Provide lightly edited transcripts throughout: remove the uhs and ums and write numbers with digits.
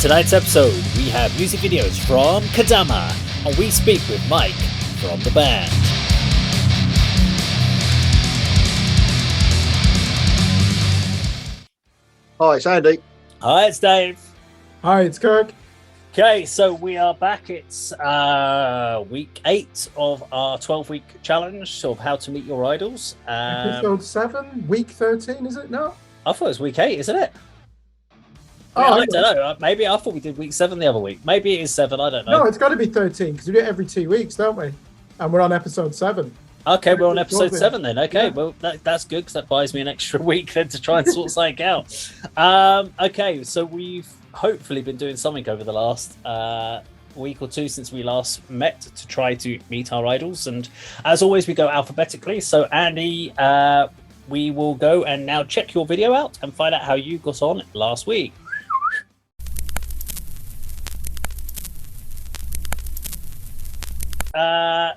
tonight's episode, we have music videos from Kodama, and we speak with Mike from the band. Hi, it's Andy. Hi, it's Dave. Hi, it's Kirk. Okay, so we are back. It's week 8 of our 12-week challenge of how to meet your idols. Episode 7, week 13, is it not? I thought it was week 8, isn't it? Oh, I don't know. Maybe I thought we did week 7 the other week. Maybe it is 7. I don't know. No, it's got to be 13 because we do it every 2 weeks, don't we? And we're on episode 7. Okay, we're on episode 7 then. Okay, Yeah. well, that's good because that buys me an extra week then to try and sort something out. Okay, so we've hopefully been doing something over the last week or two since we last met to try to meet our idols. And as always, we go alphabetically. So, Andy, we will go and now check your video out and find out how you got on last week.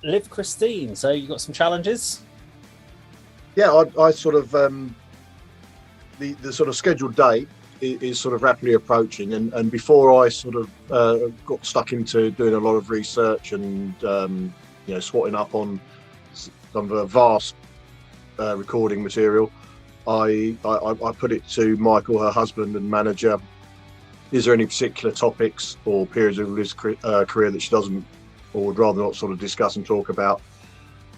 Live Kristine, so you got some challenges? Yeah, I sort of the sort of scheduled date is sort of rapidly approaching, and before I sort of got stuck into doing a lot of research and swatting up on some of the vast recording material, I put it to Michael, her husband and manager. Is there any particular topics or periods of Liv's career that she doesn't or would rather not sort of discuss and talk about?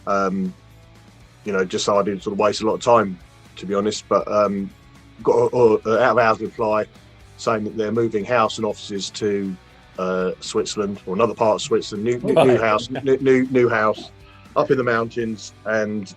Just so I didn't sort of waste a lot of time, to be honest. But got an out-of-hours reply saying that they're moving house and offices to Switzerland or another part of Switzerland. New house up in the mountains, and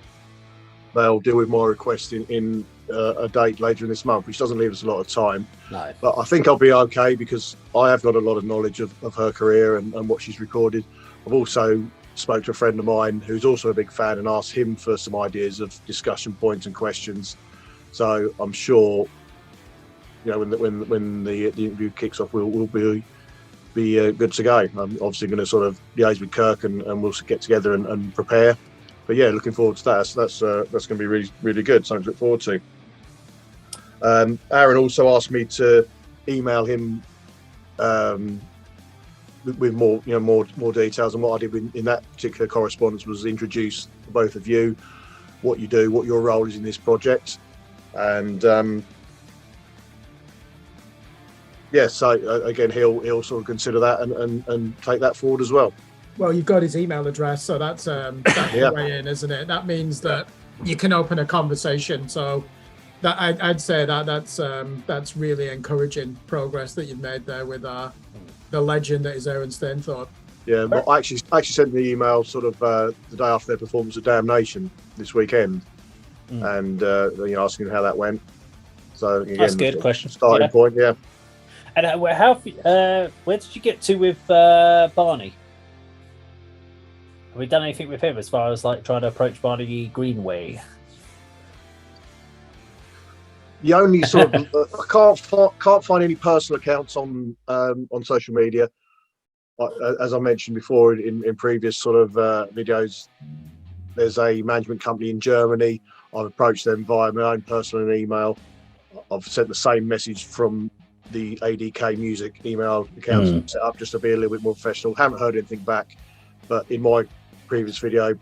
they'll deal with my request in a date later in this month, which doesn't leave us a lot of time. No. But I think I'll be okay because I have got a lot of knowledge of her career and what she's recorded. I've also spoke to a friend of mine who's also a big fan and asked him for some ideas of discussion points and questions. So I'm sure, when the interview kicks off, we'll be good to go. I'm obviously going to sort of liaise with Kirk and we'll get together and prepare. But yeah, looking forward to that. That's going to be really, really good. Something to look forward to. Aaron also asked me to email him with more details, and what I did in that particular correspondence was introduce both of you, what you do, what your role is in this project, and so again he'll sort of consider that and take that forward as well. Well, you've got his email address, so that's the way in, isn't it? That means that you can open a conversation. So that I'd say that's really encouraging progress that you've made there with the legend that is Aaron Stainthorpe. Yeah, but I actually sent the email sort of the day after their performance at Damnation this weekend, and asking how that went. So again, That's a good question. Starting point, yeah. And where did you get to with Barney? Have we done anything with him as far as like trying to approach Barney Greenway? The only sort of I can't find any personal accounts on social media. As I mentioned before in previous sort of videos, there's a management company in Germany. I've approached them via my own personal email. I've sent the same message from the ADK Music email account set up just to be a little bit more professional. Haven't heard anything back, but in my previous video,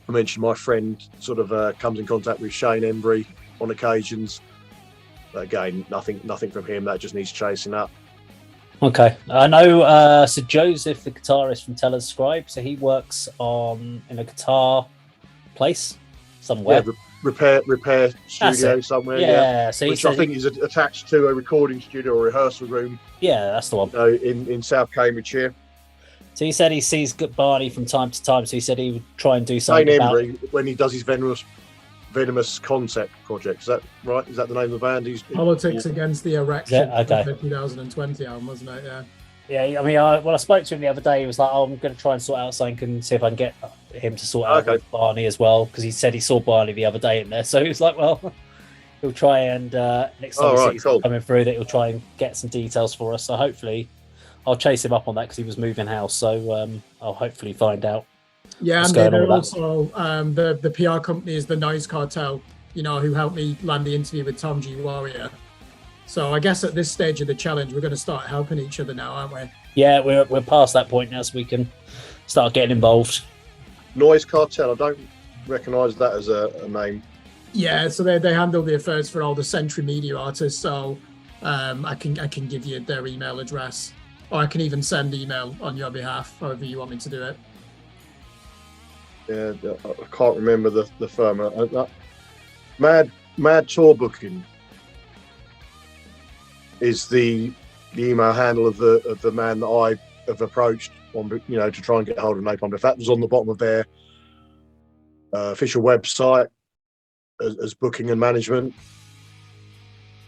I mentioned my friend sort of comes in contact with Shane Embry on occasions. But again, nothing from him. That just needs chasing up. Okay, I know Sir Joseph, the guitarist from Teller's Scribe, so he works in a guitar place somewhere. Yeah, repair studio somewhere. Yeah, so which I think is attached to a recording studio or rehearsal room. Yeah, that's the one. In South Cambridgeshire. So he said he sees Barney from time to time. So he said he would try and do something Shane about Embry when he does his Venomous Concept project. Is that right? Is that the name of the band? Politics Against the Erection. Yeah, okay. The 2020 album, wasn't it? Yeah. Yeah, I mean, when I spoke to him the other day, he was like, I'm going to try and sort out something and see if I can get him to sort out with Barney as well, because he said he saw Barney the other day in there. So he was like, well, he'll try and next time he's coming through that he'll try and get some details for us. So hopefully I'll chase him up on that because he was moving house. So I'll hopefully find out. Yeah, and they're also the PR company is the Noise Cartel, who helped me land the interview with Tom G. Warrior. So I guess at this stage of the challenge, we're going to start helping each other now, aren't we? Yeah, we're past that point now, so we can start getting involved. Noise Cartel. I don't recognise that as a name. Yeah, so they handle the affairs for all the Century Media artists. So I can give you their email address, or I can even send email on your behalf, however you want me to do it. Yeah, I can't remember the firm. Mad Tour Booking is the email handle of the man that I have approached on, to try and get hold of Napalm. If that was on the bottom of their official website as booking and management,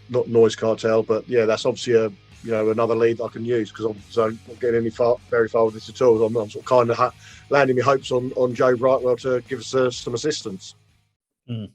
not Noise Cartel, but yeah, that's obviously another lead that I can use, because I'm not getting very far with this at all. I'm sort of kind of landing my hopes on Joe Brightwell to give us some assistance. Mm.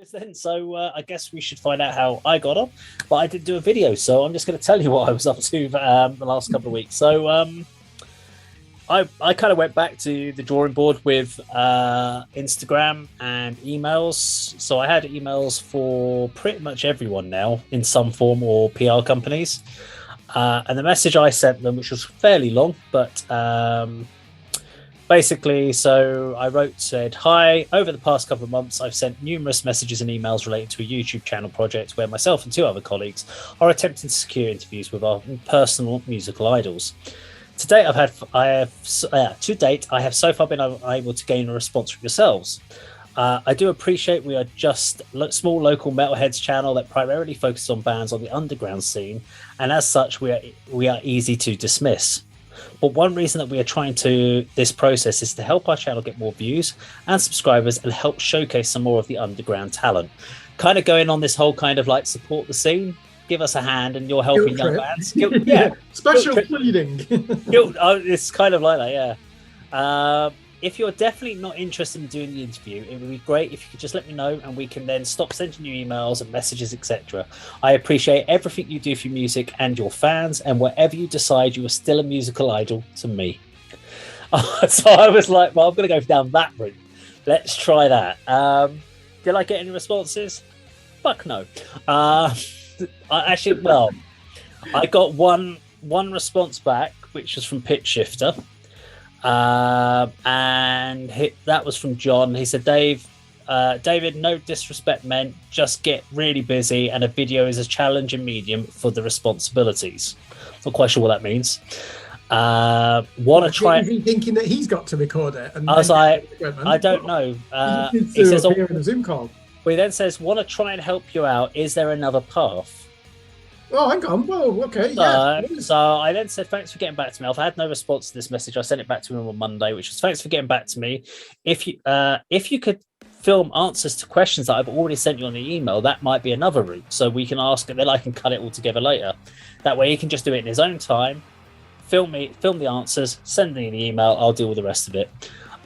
Then, so I guess we should find out how I got on, but I did do a video, so I'm just going to tell you what I was up to the last couple of weeks. So I kind of went back to the drawing board with Instagram and emails. So I had emails for pretty much everyone now in some form, or PR companies, and the message I sent them, which was fairly long, but basically, so I said, hi, over the past couple of months, I've sent numerous messages and emails relating to a YouTube channel project where myself and 2 other colleagues are attempting to secure interviews with our personal musical idols. To date, I have so far been able to gain a response from yourselves. I do appreciate we are just a small local metalheads channel that primarily focuses on bands on the underground scene, and as such, we are easy to dismiss. But one reason that we are trying this process is to help our channel get more views and subscribers and help showcase some more of the underground talent. Kind of going on this whole kind of like support the scene, give us a hand, and you're helping young bands. Special pleading. It's kind of like that, yeah. If you're definitely not interested in doing the interview, it would be great if you could just let me know, and we can then stop sending you emails and messages, etc. I appreciate everything you do for music and your fans, and wherever you decide, you are still a musical idol to me. So I was like, well, I'm going to go down that route. Let's try that. Did I get any responses? Fuck no. I got one response back, which was from Pitch Shifter. And that was from John. He said, David, no disrespect meant, just get really busy, and a video is a challenging medium for the responsibilities. Not quite sure what that means. Want to try? Is he thinking that he's got to record it? I was like, I don't know. He says, in a Zoom call. Well, he then says, want to try and help you out. Is there another path? Oh, hang on. Whoa, okay. So I then said, thanks for getting back to me. I've had no response to this message. I sent it back to him on Monday, which was, thanks for getting back to me. If you could film answers to questions that I've already sent you on the email, that might be another route. So we can ask, and then I can cut it all together later. That way he can just do it in his own time, film the answers, send me the email. I'll deal with the rest of it.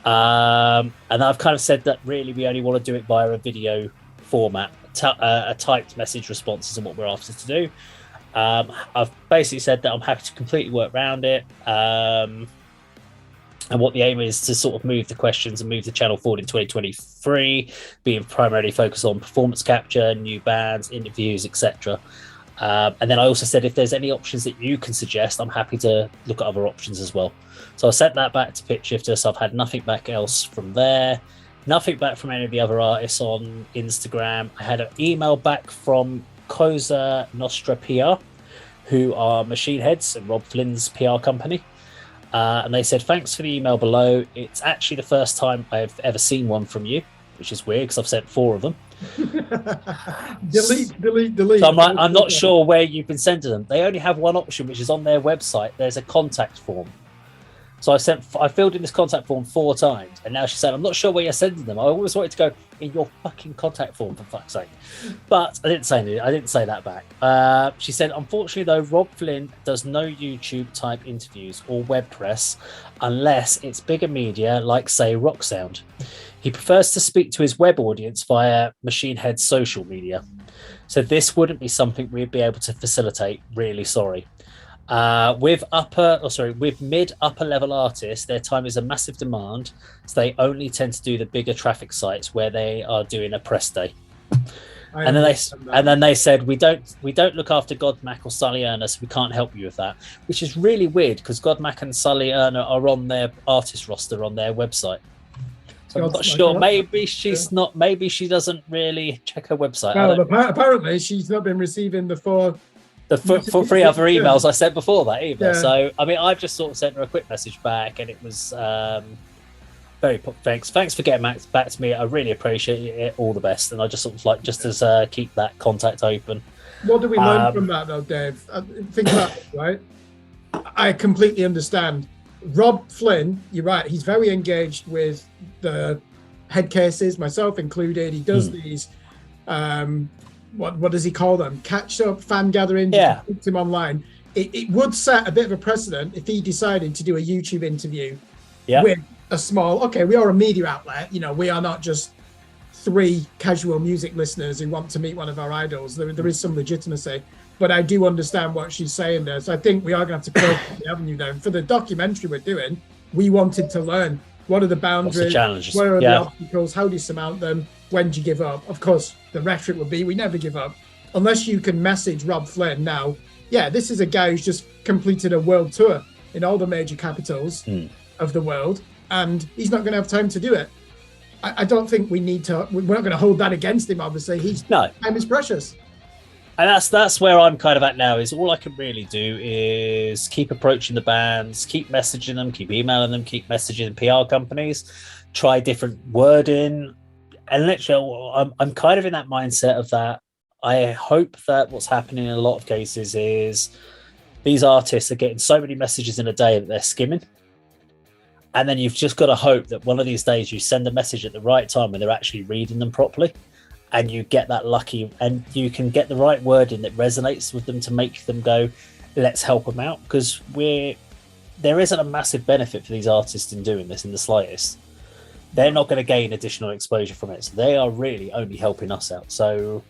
And I've kind of said that really we only want to do it via a video format. A typed message responses and what we're after to do. I've basically said that I'm happy to completely work around it, and what the aim is to sort of move the questions and move the channel forward in 2023, being primarily focused on performance capture, new bands, interviews, etc. And then I also said if there's any options that you can suggest, I'm happy to look at other options as well. So I sent that back to Pitch Shifter, so I've had nothing back else from there. Nothing back from any of the other artists on Instagram. I had an email back from Cosa Nostra PR, who are Machine Heads and Robb Flynn's PR company. And they said, thanks for the email below. It's actually the first time I've ever seen one from you, which is weird because I've sent 4 of them. delete. So I'm not sure where you've been sending them. They only have one option, which is on their website. There's a contact form. So I filled in this contact form 4 times, and now she said, I'm not sure where you're sending them. I always wanted to go in your fucking contact form, for fuck's sake. But I didn't say anything. I didn't say that back. She said, unfortunately, though, Robb Flynn does no YouTube type interviews or web press unless it's bigger media like, say, Rock Sound. He prefers to speak to his web audience via Machine Head's social media. So this wouldn't be something we'd be able to facilitate. Really sorry. With mid upper level artists, their time is a massive demand, so they only tend to do the bigger traffic sites where they are doing a press day. And then they said we don't look after Godmac or Sully Erna, so we can't help you with that, which is really weird because Godmac and Sully Erna are on their artist roster on their website. So I'm not sure. Maybe she's not. Maybe she doesn't really check her website. Well, apparently she's not been receiving the 4 3 other emails I sent before that either. Yeah. So I mean, I've just sort of sent her a quick message back, and it was very thanks for getting back to me. I really appreciate it. All the best, and I just sort of like just as keep that contact open. What do we learn from that, though, Dave? Think about it, right? I completely understand. Robb Flynn, you're right. He's very engaged with the head cases, myself included. He does these. What does he call them? Catch up fan gatherings. Yeah. Puts him online. It would set a bit of a precedent if he decided to do a YouTube interview with a small. Okay, we are a media outlet. You know, we are not just 3 casual music listeners who want to meet one of our idols. There is some legitimacy, but I do understand what she's saying there. So I think we are going to have to go the avenue there. And for the documentary we're doing, we wanted to learn what are the boundaries, what's the challenges? where are the obstacles, how do you surmount them, when do you give up? Of course, the rhetoric would be, we never give up. Unless you can message Robb Flynn now, yeah, this is a guy who's just completed a world tour in all the major capitals of the world, and he's not going to have time to do it. I don't think we need to, we're not going to hold that against him, obviously. Time is precious. And that's where I'm kind of at now, is all I can really do is keep approaching the bands, keep messaging them, keep emailing them, keep messaging PR companies, try different wording. And literally, I'm kind of in that mindset of that. I hope that what's happening in a lot of cases is these artists are getting so many messages in a day that they're skimming. And then you've just got to hope that one of these days you send a message at the right time when they're actually reading them properly. And you get that lucky, and you can get the right wording that resonates with them to make them go, let's help them out. Because there isn't a massive benefit for these artists in doing this in the slightest. They're not going to gain additional exposure from it. So they are really only helping us out. So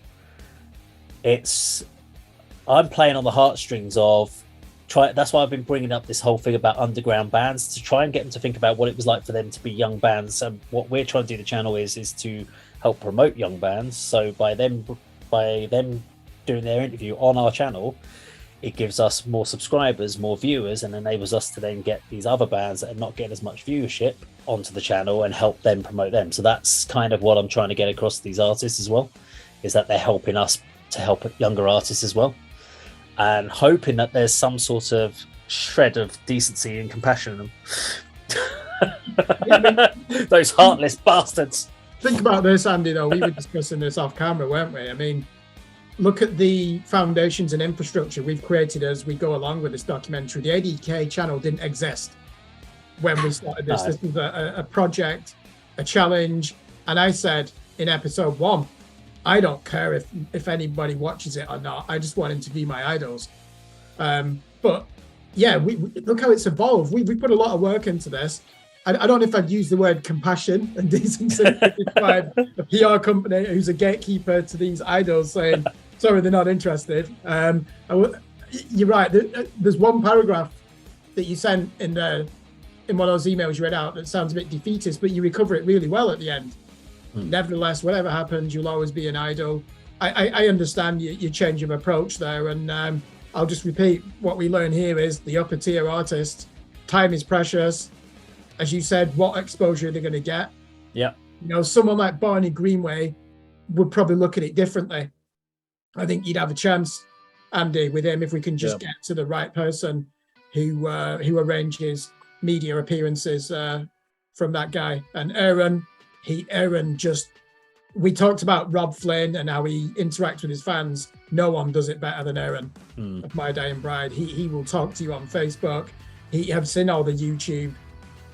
I'm playing on the heartstrings of that's why I've been bringing up this whole thing about underground bands, to try and get them to think about what it was like for them to be young bands. And what we're trying to do the channel is to help promote young bands. So by them doing their interview on our channel, it gives us more subscribers, more viewers, and enables us to then get these other bands that are not getting as much viewership onto the channel and help them promote them. So that's kind of what I'm trying to get across to these artists as well, is that they're helping us to help younger artists as well, and hoping that there's some sort of shred of decency and compassion in them. Those heartless bastards. Think about this, Andy, though. We were discussing this off camera, weren't we? I mean, look at the foundations and infrastructure we've created as we go along with this documentary. The ADK channel didn't exist when we started this. No. This was a project, a challenge. And I said in episode 1, I don't care if anybody watches it or not. I just want him to be my idols. But yeah, we look how it's evolved. We put a lot of work into this. I don't know if I'd use the word compassion and decency to describe a PR company who's a gatekeeper to these idols saying, sorry, they're not interested. You're right. There's one paragraph that you sent in one of those emails you read out that sounds a bit defeatist, but you recover it really well at the end. Nevertheless, whatever happens, you'll always be an idol. I understand your change of approach there. And I'll just repeat, what we learn here is the upper tier artists, time is precious. As you said, what exposure are they going to get? Yeah. You know, someone like Barney Greenway would probably look at it differently. I think you'd have a chance, Andy, with him if we can just get to the right person who arranges media appearances from that guy. And Aaron just, we talked about Robb Flynn and how he interacts with his fans. No one does it better than Aaron of My Dying Bride. He will talk to you on Facebook. I've seen all the YouTube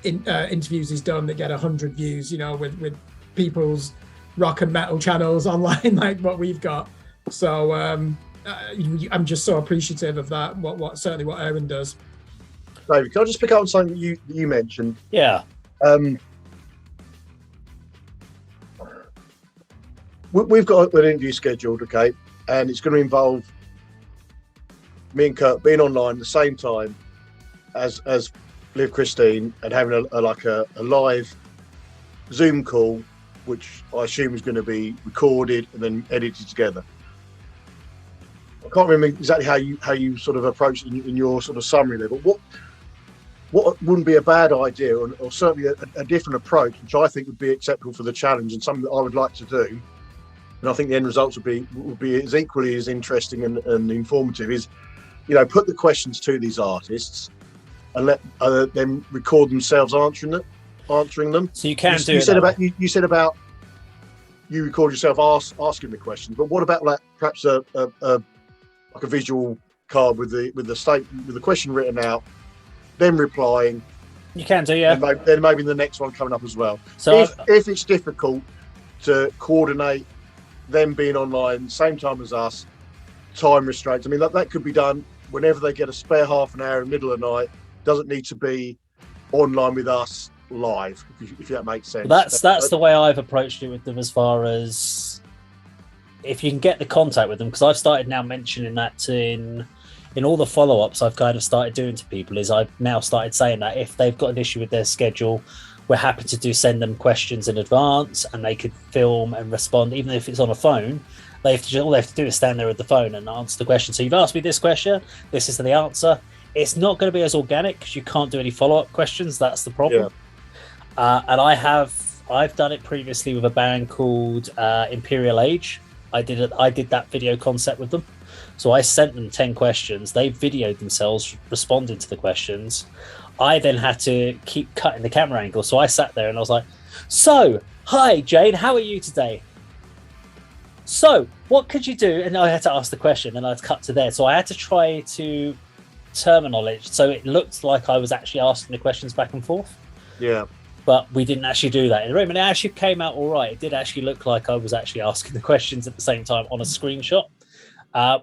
interviews he's done that get 100 views, you know, with people's rock and metal channels online like what we've got. So I'm just so appreciative of that, certainly what Aaron does. David, can I just pick up on something you mentioned? Yeah. We've got an interview scheduled, okay, and it's going to involve me and Kirk being online at the same time as Kristine, and having a live Zoom call, which I assume is going to be recorded and then edited together. I can't remember exactly how you sort of approach it in your sort of summary there, but what wouldn't be a bad idea, or certainly a different approach, which I think would be acceptable for the challenge and something that I would like to do, and I think the end results would be as equally as interesting and informative, is, you know, put the questions to these artists and let them record themselves answering them. So you can do. You said about you record yourself asking the questions, but what about perhaps a visual card with the question written out, then replying. You can do, yeah. Then maybe the next one coming up as well. So if it's difficult to coordinate them being online same time as us, time restraints. I mean, that could be done whenever they get a spare half an hour in the middle of the night. Doesn't need to be online with us live, if that makes sense. That's the way I've approached it with them, as far as if you can get the contact with them, because I've started now mentioning that in all the follow-ups I've kind of started doing to people, is I've now started saying that if they've got an issue with their schedule, we're happy to send them questions in advance, and they could film and respond, even if it's on a phone. All they have to do is stand there with the phone and answer the question. So you've asked me this question, this is the answer. It's not going to be as organic because you can't do any follow-up questions. That's the problem. Yeah. And I've done it previously with a band called Imperial Age. I did that video concept with them. So I sent them 10 questions. They videoed themselves responding to the questions. I then had to keep cutting the camera angle. So I sat there and I was like, so, hi, Jane, how are you today? So, what could you do? And I had to ask the question, and I'd cut to there. So I had to try to terminology so it looked like I was actually asking the questions back and forth. Yeah. But we didn't actually do that in the room, and it actually came out all right. It did actually look like I was actually asking the questions at the same time on a screenshot.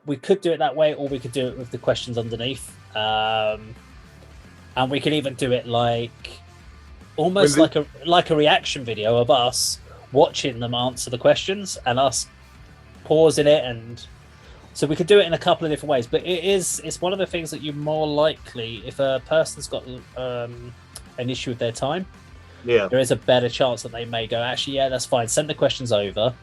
We could do it that way, or we could do it with the questions underneath. And we could even do it like almost like a reaction video of us watching them answer the questions and us pausing it, and so we could do it in a couple of different ways. But it's one of the things that you're more likely, if a person's got an issue with their time, there is a better chance that they may go, actually, yeah, that's fine, send the questions over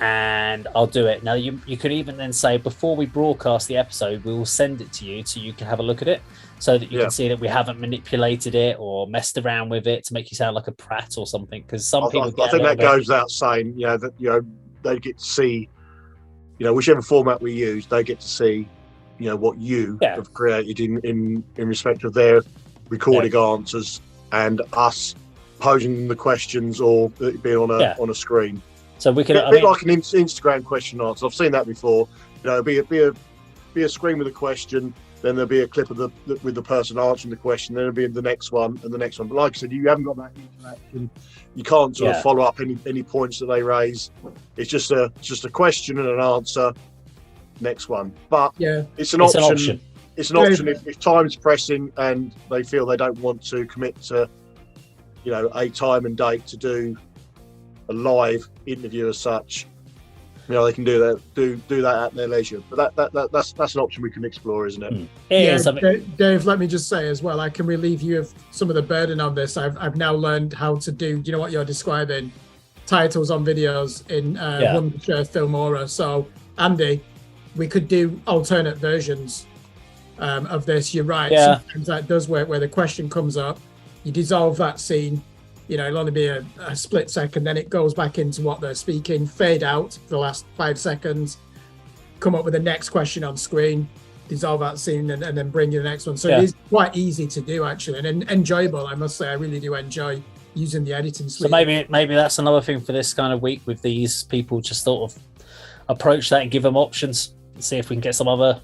and I'll do it. Now you could even then say, before we broadcast the episode, we will send it to you so you can have a look at it, so that you can see that we haven't manipulated it or messed around with it to make you sound like a prat or something. Because some people I think that goes without saying, that they get to see, whichever format we use, they get to see, what you have created in respect of their recording answers and us posing the questions or being on a screen. So we could like an Instagram question answer. I've seen that before. Be a screen with a question, then there'll be a clip of with the person answering the question, then there'll be the next one and the next one. But like I said, you haven't got that interaction. You can't sort of follow up any points that they raise. It's just a question and an answer. Next one. But it's an option. It's an option if time's pressing and they feel they don't want to commit to, a time and date to do a live interview as such. They can do that at their leisure. But that's an option we can explore, isn't it? Dave, let me just say as well, I can relieve you of some of the burden on this. I've now learned how to do, what you're describing, titles on videos in Wondershare Filmora. So, Andy, we could do alternate versions of this. You're right. Yeah. Sometimes that does work, where the question comes up, you dissolve that scene. It'll only be a split second, then it goes back into what they're speaking, fade out for the last 5 seconds, come up with the next question on screen, dissolve that scene, and then bring you the next one. So it is quite easy to do, actually, and enjoyable. I must say, I really do enjoy using the editing suite. So maybe that's another thing for this kind of week with these people, just sort of approach that and give them options and see if we can get some other,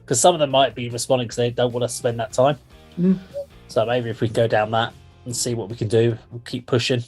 because some of them might be responding because they don't want to spend that time. So maybe if we go down that and see what we can do, we'll keep pushing.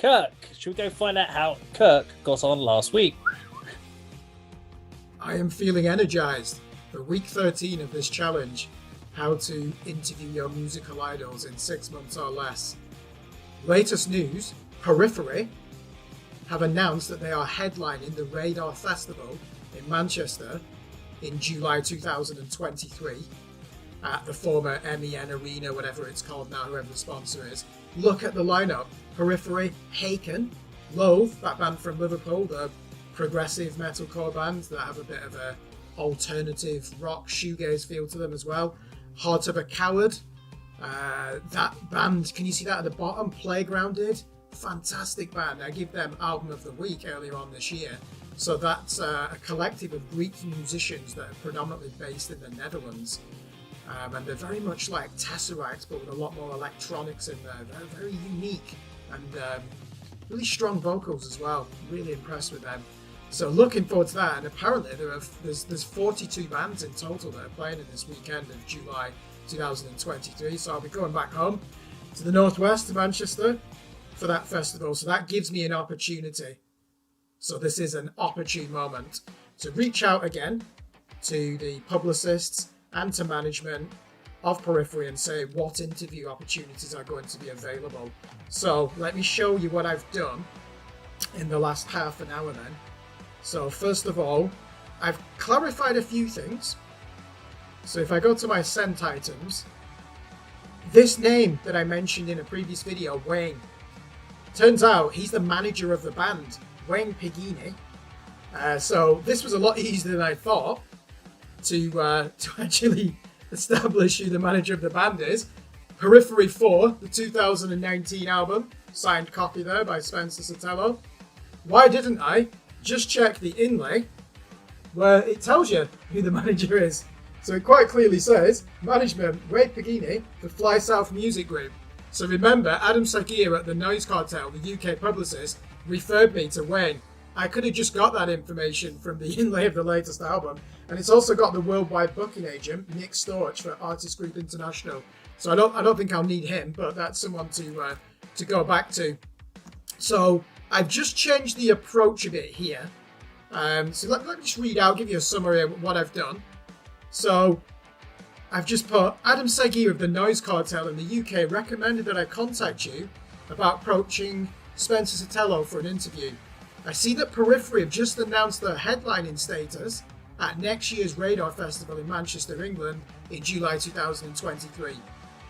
Kirk. Should we go find out how Kirk got on last week? I am feeling energized for week 13 of this challenge. How to interview your musical idols in 6 months or less. Latest news, Periphery have announced that they are headlining the Radar Festival in Manchester in July 2023 at the former MEN Arena, whatever it's called now, whoever the sponsor is. Look at the lineup. Periphery, Haken, Loathe, that band from Liverpool, the progressive metalcore band that have a bit of a alternative rock shoegaze feel to them as well. Heart of a Coward, that band, can you see that at the bottom? Playgrounded, fantastic band. I give them album of the week earlier on this year. So that's a collective of Greek musicians that are predominantly based in the Netherlands. And they're very much like Tesseract, but with a lot more electronics in there. They're very unique and really strong vocals as well. Really impressed with them. So looking forward to that. And apparently there's 42 bands in total that are playing in this weekend of July 2023. So I'll be going back home to the northwest, to Manchester, for that festival. So that gives me an opportunity. So this is an opportune moment to reach out again to the publicists and to management of Periphery and say what interview opportunities are going to be available. So let me show you what I've done in the last half an hour then. So first of all, I've clarified a few things. So if I go to my sent items, this name that I mentioned in a previous video, Wayne, turns out he's the manager of the band, Wayne Pigini. So this was a lot easier than I thought to actually establish who the manager of the band is. Periphery 4, the 2019 album, signed copy there by Spencer Sotelo. Why didn't I just check the inlay where it tells you who the manager is? So it quite clearly says, management, Wayne Pigini, the Fly South Music Group. So remember, Adam Sagir at the Noise Cartel, the UK publicist, referred me to Wayne. I could have just got that information from the inlay of the latest album. And it's also got the worldwide booking agent, Nick Storch, for Artist Group International. So I don't think I'll need him, but that's someone to go back to. So I've just changed the approach a bit here. So let me just read out, give you a summary of what I've done. So I've just put, Adam Sagir of the Noise Cartel in the UK recommended that I contact you about approaching Spencer Sotelo for an interview. I see that Periphery have just announced their headlining status at next year's Radar Festival in Manchester, England in July 2023.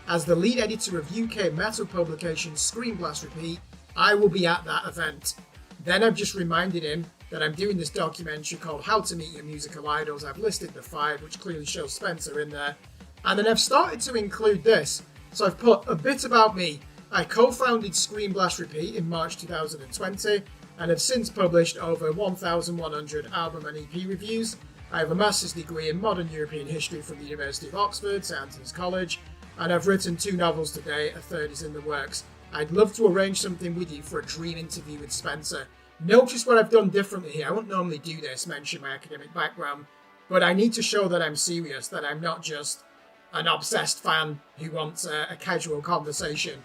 As the lead editor of UK metal publication Scream Blast Repeat, I will be at that event. Then I've just reminded him that I'm doing this documentary called How to Meet Your Musical Idols. I've listed the 5, which clearly shows Spencer in there. And then I've started to include this. So I've put a bit about me. I co-founded Scream Blast Repeat in March 2020 and have since published over 1,100 album and EP reviews. I have a master's degree in modern European history from the University of Oxford, St Antony's College, and I've written 2 novels today, a 3rd is in the works. I'd love to arrange something with you for a dream interview with Spencer. Notice what I've done differently here. I wouldn't normally do this, mention my academic background, but I need to show that I'm serious, that I'm not just an obsessed fan who wants a casual conversation.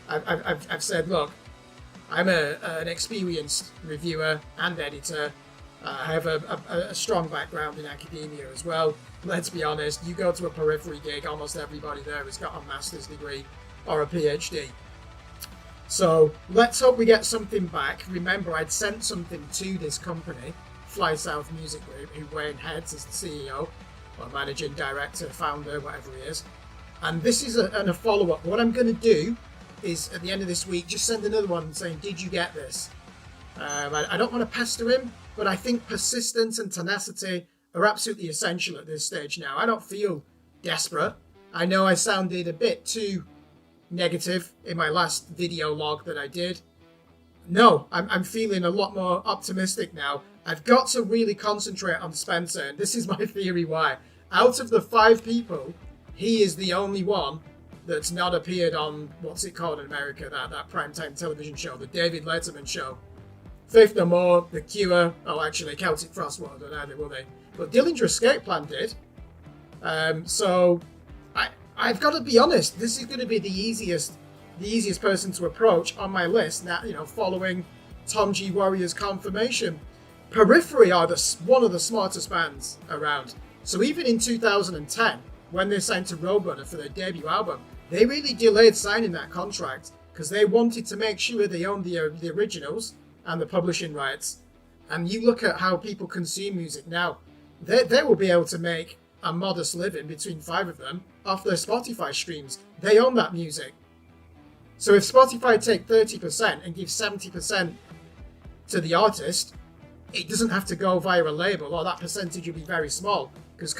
I've said, look, I'm an experienced reviewer and editor. I have a strong background in academia as well. Let's be honest, you go to a Periphery gig, almost everybody there has got a master's degree or a PhD. So let's hope we get something back. Remember, I'd sent something to this company, Fly South Music Group, who Wayne heads as the CEO, or managing director, founder, whatever he is. And this is a follow-up. What I'm going to do is, at the end of this week, just send another one saying, did you get this? I don't want to pester him, but I think persistence and tenacity are absolutely essential at this stage now. I don't feel desperate. I know I sounded a bit too negative in my last video log that I did. No, I'm feeling a lot more optimistic now. I've got to really concentrate on Spencer, and this is my theory why. Out of the 5 people, he is the only one that's not appeared on, what's it called in America, that primetime television show, the David Letterman show. Faith No More, The Cure, oh actually Celtic Frost won't have done either, will they? But Dillinger Escape Plan did. So I've got to be honest, this is going to be the easiest the easiest person to approach on my list now, following Tom G. Warrior's confirmation. Periphery are one of the smartest bands around. So even in 2010, when they signed to Roadrunner for their debut album, they really delayed signing that contract because they wanted to make sure they owned the originals and the publishing rights. And you look at how people consume music now, they will be able to make a modest living, between 5 of them, off their Spotify streams. They own that music. So if Spotify take 30% and give 70% to the artist, it doesn't have to go via a label, or that percentage will be very small because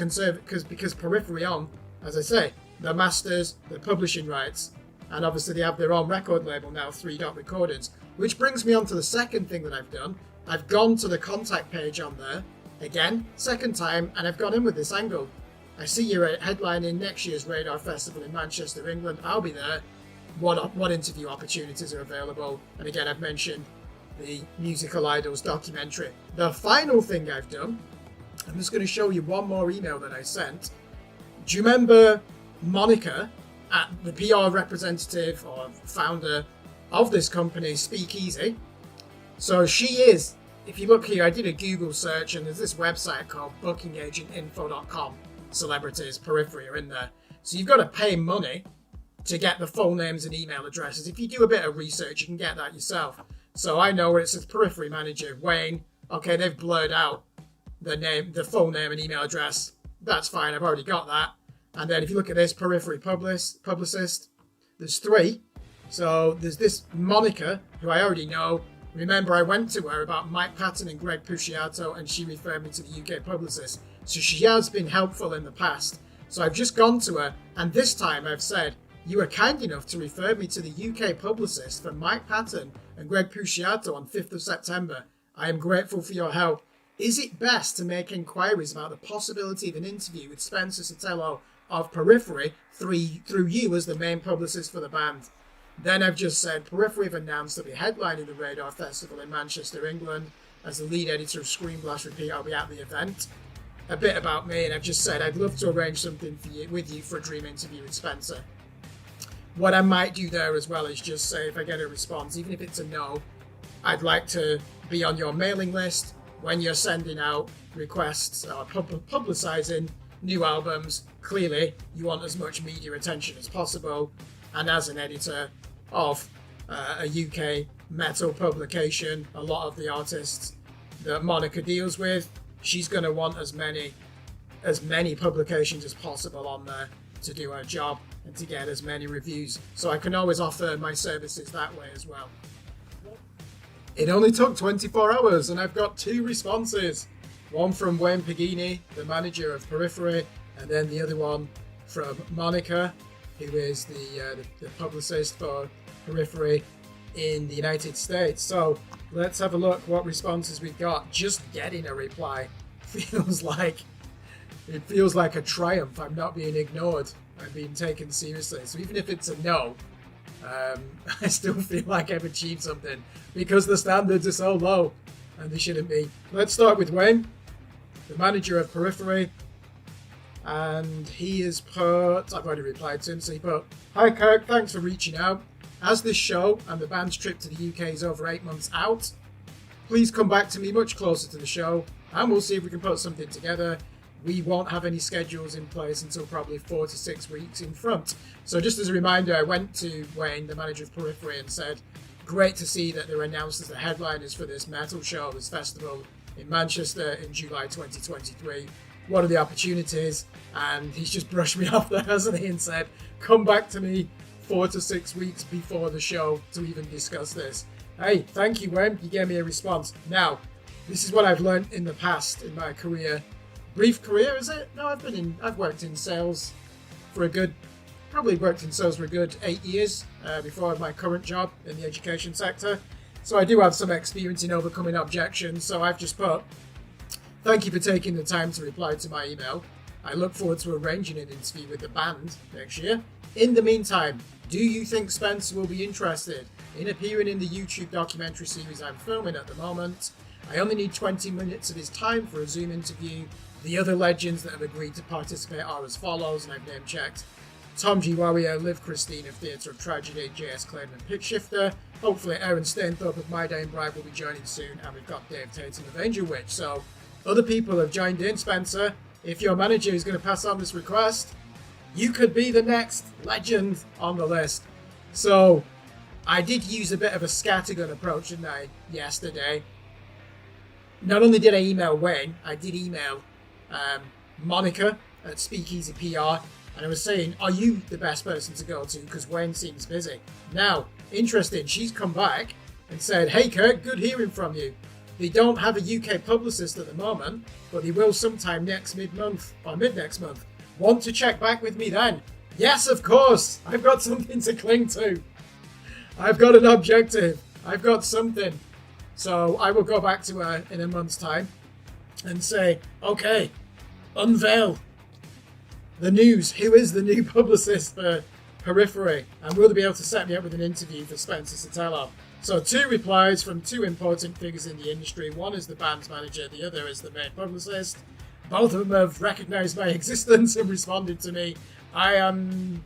Periphery own, as I say, the masters, the publishing rights, and obviously they have their own record label now, 3 Dot Recordings. Which brings me on to the second thing that I've done. I've gone to the contact page on there, again, second time, and I've gone in with this angle. I see you're headlining next year's Radar Festival in Manchester, England. I'll be there. What interview opportunities are available? And again, I've mentioned the Musical Idols documentary. The final thing I've done, I'm just going to show you one more email that I sent. Do you remember Monica, at the PR representative or founder of this company, Speakeasy? So she is, if you look here, I did a Google search and there's this website called bookingagentinfo.com. Celebrities, Periphery are in there. So you've got to pay money to get the full names and email addresses. If you do a bit of research, you can get that yourself. So I know where it says Periphery Manager, Wayne. Okay, they've blurred out the full name and email address. That's fine, I've already got that. And then if you look at this, Periphery Publicist, there's 3. So there's this Monica, who I already know. Remember, I went to her about Mike Patton and Greg Puciato, and she referred me to the UK publicist. So she has been helpful in the past. So I've just gone to her, and this time I've said, you were kind enough to refer me to the UK publicist for Mike Patton and Greg Puciato on 5th of September. I am grateful for your help. Is it best to make inquiries about the possibility of an interview with Spencer Sotelo of Periphery through you as the main publicist for the band? Then I've just said, Periphery have announced that we're headlining the Radar Festival in Manchester, England. As the lead editor of Screen Blast Repeat, I'll be at the event. A bit about me, and I've just said I'd love to arrange something with you for a dream interview with Spencer. What I might do there as well is just say, if I get a response, even if it's a no, I'd like to be on your mailing list when you're sending out requests or publicising new albums. Clearly, you want as much media attention as possible. And as an editor of a UK metal publication, a lot of the artists that Monica deals with, she's going to want as many publications as possible on there to do her job and to get as many reviews. So I can always offer my services that way as well. It only took 24 hours and I've got 2 responses. One from Wayne Pagini, the manager of Periphery, and then the other one from Monica, who is the publicist for Periphery in the United States. So let's have a look what responses we've got. Just getting a reply feels like a triumph. I'm not being ignored. I'm being taken seriously. So even if it's a no, I still feel like I've achieved something because the standards are so low and they shouldn't be. Let's start with Wayne, the manager of Periphery. And he has put, I've already replied to him, so he put, "Hi Kirk, thanks for reaching out. As this show and the band's trip to the UK is over 8 months out, please come back to me much closer to the show and we'll see if we can put something together. We won't have any schedules in place until probably 4 to 6 weeks in front." So just as a reminder, I went to Wayne, the manager of Periphery, and said, great to see that they're announced as the headliners for this metal show, this festival in Manchester in July 2023. What are the opportunities? And he's just brushed me off there, hasn't he, and said, come back to me 4 to 6 weeks before the show to even discuss this. Hey, thank you, Wayne. You gave me a response. Now, this is what I've learned in the past in my career. Brief career, is it? No, I've worked in sales for a good 8 years before my current job in the education sector. So I do have some experience in overcoming objections. So I've just put, thank you for taking the time to reply to my email. I look forward to arranging an interview with the band next year. In the meantime, do you think Spencer will be interested in appearing in the YouTube documentary series I'm filming at the moment? I only need 20 minutes of his time for a Zoom interview. The other legends that have agreed to participate are as follows, and I've name checked Tom G. Warrior, Liv Kristine of Theatre of Tragedy, JS Clayden and Pitch Shifter. Hopefully Aaron Stainthorpe of My Day and Bride will be joining soon, and we've got Dave Tattum of Angel Witch. So other people have joined in. Spencer, if your manager is going to pass on this request, you could be the next legend on the list. So I did use a bit of a scattergun approach, didn't I, yesterday? Not only did I email Wayne, I did email Monica at Speakeasy PR, and I was saying, are you the best person to go to? Because Wayne seems busy. Now, interesting, she's come back and said, hey Kirk, good hearing from you. They don't have a UK publicist at the moment, but they will sometime mid-next month. Want to check back with me then? Yes, of course. I've got something to cling to. I've got an objective. I've got something. So I will go back to her in a month's time and say, okay, unveil the news. Who is the new publicist for Periphery? And will they be able to set me up with an interview for Spencer Sotelo? So 2 replies from 2 important figures in the industry. One is the band's manager, the other is the main publicist. Both of them have recognised my existence and responded to me. I am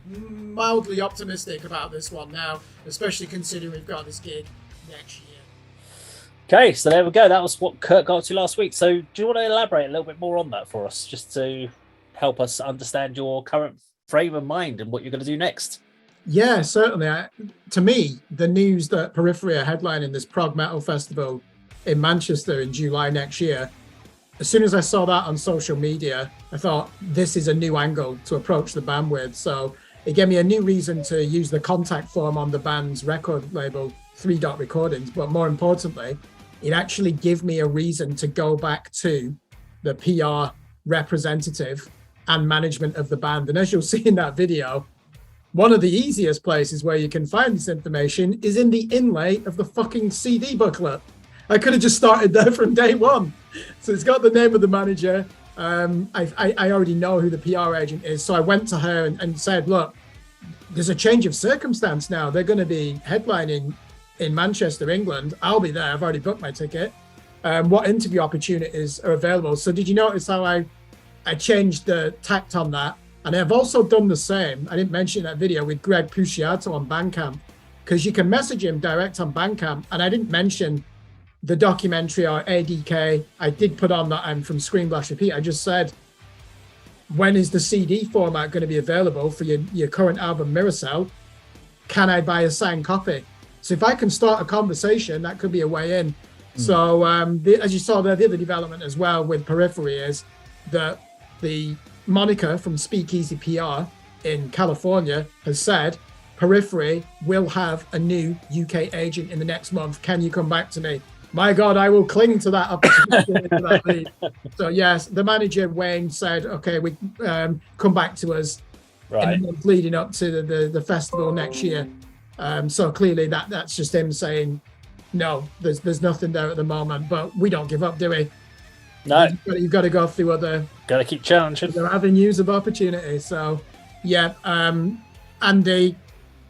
mildly optimistic about this one now, especially considering we've got this gig next year. Okay, so there we go. That was what Kirk got to last week. So do you want to elaborate a little bit more on that for us, just to help us understand your current frame of mind and what you're going to do next? Yeah, certainly. To me, the news that Periphery are headlining this prog metal festival in Manchester in July next year, as soon as I saw that on social media, I thought this is a new angle to approach the band with. So it gave me a new reason to use the contact form on the band's record label, 3 Dot Recordings. But more importantly, it actually gave me a reason to go back to the PR representative and management of the band. And as you'll see in that video, one of the easiest places where you can find this information is in the inlay of the fucking CD booklet. I could have just started there from day one. So it's got the name of the manager. I already know who the PR agent is. So I went to her and said, look, there's a change of circumstance now. They're going to be headlining in Manchester, England. I'll be there. I've already booked my ticket. What interview opportunities are available? So did you notice how I changed the tact on that? And I've also done the same, I didn't mention that video, with Greg Puciato on Bandcamp, because you can message him direct on Bandcamp. And I didn't mention the documentary or ADK. I did put on that I'm from Scream Blast Repeat. I just said, when is the CD format going to be available for your current album Mirror Cell? Can I buy a signed copy? So if I can start a conversation, that could be a way in. So as you saw there, the other development as well with Periphery is that the Monica from Speakeasy PR in California has said, Periphery will have a new UK agent in the next month. Can you come back to me? My God, I will cling to that opportunity. To that lead. So yes, the manager, Wayne, said, okay, we come back to us in the month leading up to the festival next year. So clearly that's just him saying, no, there's nothing there at the moment, but we don't give up, do we? No. You've got to go through other... Got to keep challenging. Other avenues of opportunity. So, yeah, Andy,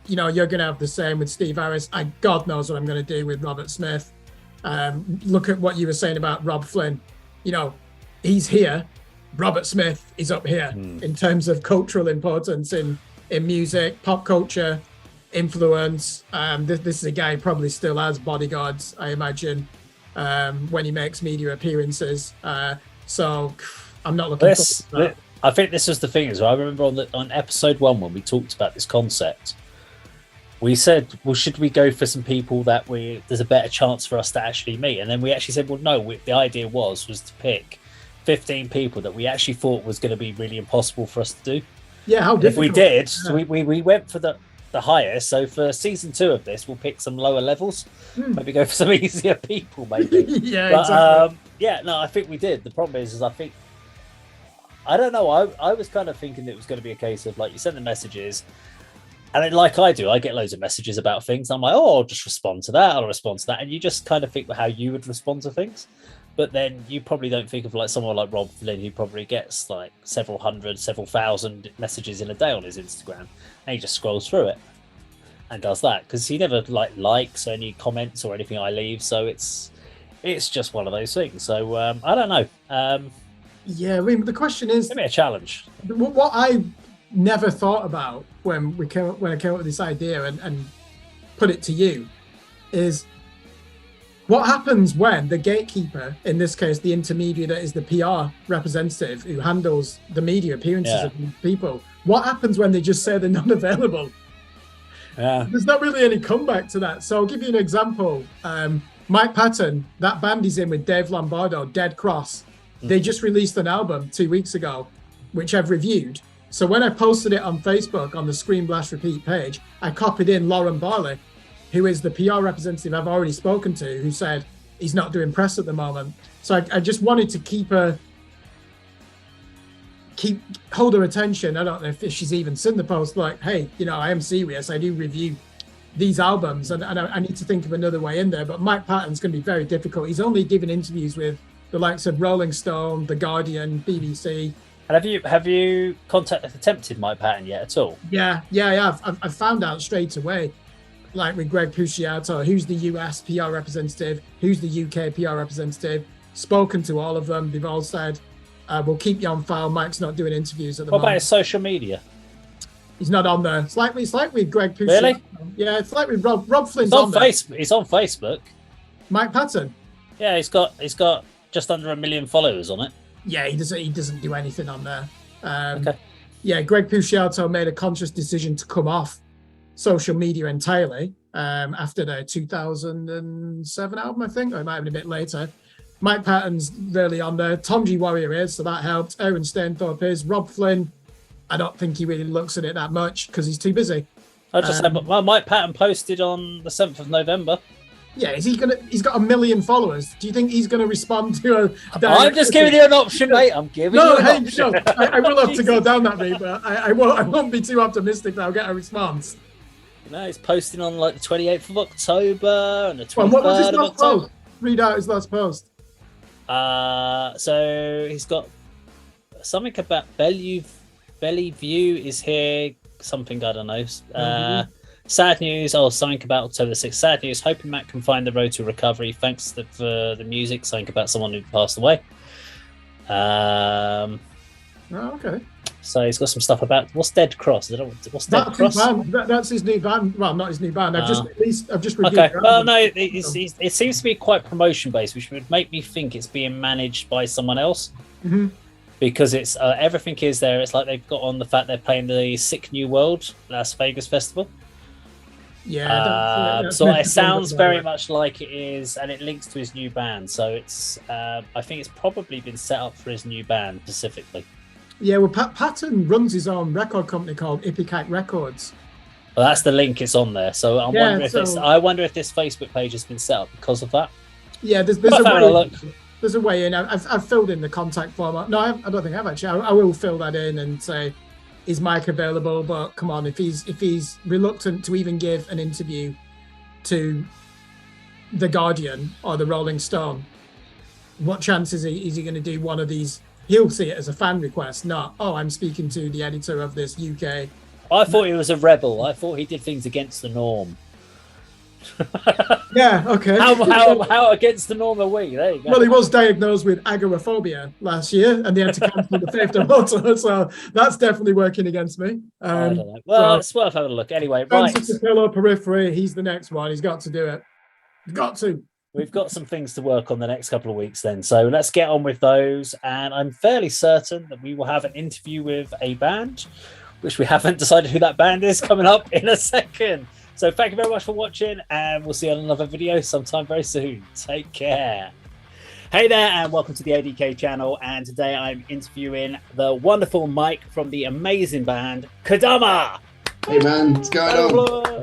you're going to have the same with Steve Harris. God knows what I'm going to do with Robert Smith. Look at what you were saying about Robb Flynn. He's here. Robert Smith is up here in terms of cultural importance in music, pop culture, influence. This is a guy who probably still has bodyguards, I imagine, when he makes media appearances. So I'm not looking for that. I think this was the thing as well. I remember on episode 1 when we talked about this concept, we said, well, should we go for some people that there's a better chance for us to actually meet? And then we actually said, well, no, the idea was to pick 15 people that we actually thought was going to be really impossible for us to do. Yeah, how difficult. If we did, so we went for the highest. So for season 2 of this, we'll pick some lower levels. Maybe go for some easier people, maybe. Yeah, but, exactly. I think we did. The problem is I don't know. I was kind of thinking it was going to be a case of, like, you send the messages, and then, like I do, I get loads of messages about things. I'm like, oh, I'll just respond to that. I'll respond to that. And you just kind of think how you would respond to things. But then you probably don't think of, like, someone like Robb Flynn, who probably gets, like, several hundred, several thousand messages in a day on his Instagram. And he just scrolls through it and does that. Because he never, likes any comments or anything I leave. So it's just one of those things. So I don't know. Yeah, I mean, the question is... Give me a challenge. What I never thought about when I came up with this idea and put it to you is what happens when the gatekeeper, in this case the intermediary that is the PR representative who handles the media appearances of people, what happens when they just say they're not available? There's not really any comeback to that. So I'll give you an example. Mike Patton, that band he's in with Dave Lombardo, Dead Cross, they just released an album 2 weeks ago, which I've reviewed. So when I posted it on Facebook on the Screen Blast Repeat page, I copied in Lauren Barley, who is the PR representative I've already spoken to, who said he's not doing press at the moment. So I just wanted to hold her attention. I don't know if she's even seen the post, like, hey, I am serious. I do review these albums and I need to think of another way in there. But Mike Patton's going to be very difficult. He's only given interviews with the likes of Rolling Stone, The Guardian, BBC. And have you attempted Mike Patton yet at all? Yeah. I've found out straight away, like with Greg Puciato, who's the US PR representative, who's the UK PR representative, spoken to all of them. They've all said, we'll keep you on file. Mike's not doing interviews at the moment. What about his social media? He's not on there. It's like with Greg Puciato. Really? Yeah, it's like with Robb Flynn's on Facebook. He's on Facebook. Mike Patton. Yeah, he's got just under 1 million followers on it. Yeah, he doesn't do anything on there. Okay. Yeah, Greg Puciato made a conscious decision to come off social media entirely after their 2007 album, I think, or it might have been a bit later. Mike Patton's really on there. Tom G. Warrior is, so that helped. Aaron Stainthorpe is. Robb Flynn, I don't think he really looks at it that much because he's too busy. I just said, well, Mike Patton posted on the 7th of November. Yeah, he's got 1 million followers. Do you think he's going to respond to a... I'm just giving you an option, mate. I'm giving you an option. No, I will have to go down that route, but I won't be too optimistic that I'll get a response. He's posting on like the 28th of October and the 23rd what was his of last October. post? Read out his last post. So he's got something about Bellevue is here. Something, I don't know. Sad news. Something about October 6th. Sad news. Hoping Matt can find the road to recovery. Thanks for the music. Something about someone who passed away. Okay. So he's got some stuff about what's Dead Cross. What's Dead Cross? That's his new band. Well, not his new band. I've just reviewed. Okay. Well, no, it seems to be quite promotion based, which would make me think it's being managed by someone else. Mm-hmm. Because it's everything is there. It's like they've got on the fact they're playing the Sick New World Las Vegas Festival. Yeah. So it sounds very much like it is, and it links to his new band. So it's I think it's probably been set up for his new band specifically. Yeah, well, Patton runs his own record company called Ipecac Records. Well, that's the link. It's on there. So I wonder if this Facebook page has been set up because of that. Yeah, there's a way. There's a way in. I've filled in the contact form. No, I don't think I've actually. I will fill that in and say, is Mike available? But come on, if he's reluctant to even give an interview to The Guardian or the Rolling Stone, what chance is he going to do one of these? He'll see it as a fan request, not, I'm speaking to the editor of this UK. I thought he was a rebel. I thought he did things against the norm. Yeah, okay. How against the norm are we? There you go. Well, he was diagnosed with agoraphobia last year, and they had to cancel the 5th of October, so that's definitely working against me. I don't know. Well, it's worth having a look. Anyway, right. Sotelo periphery, he's the next one. He's got to do it. Got to. We've got some things to work on the next couple of weeks then. So let's get on with those. And I'm fairly certain that we will have an interview with a band, which we haven't decided who that band is, coming up in a second. So thank you very much for watching, and we'll see you on another video sometime very soon. Take care. Hey there, and welcome to the ADK channel. And today I'm interviewing the wonderful Mike from the amazing band Kodama. Hey man, what's going on?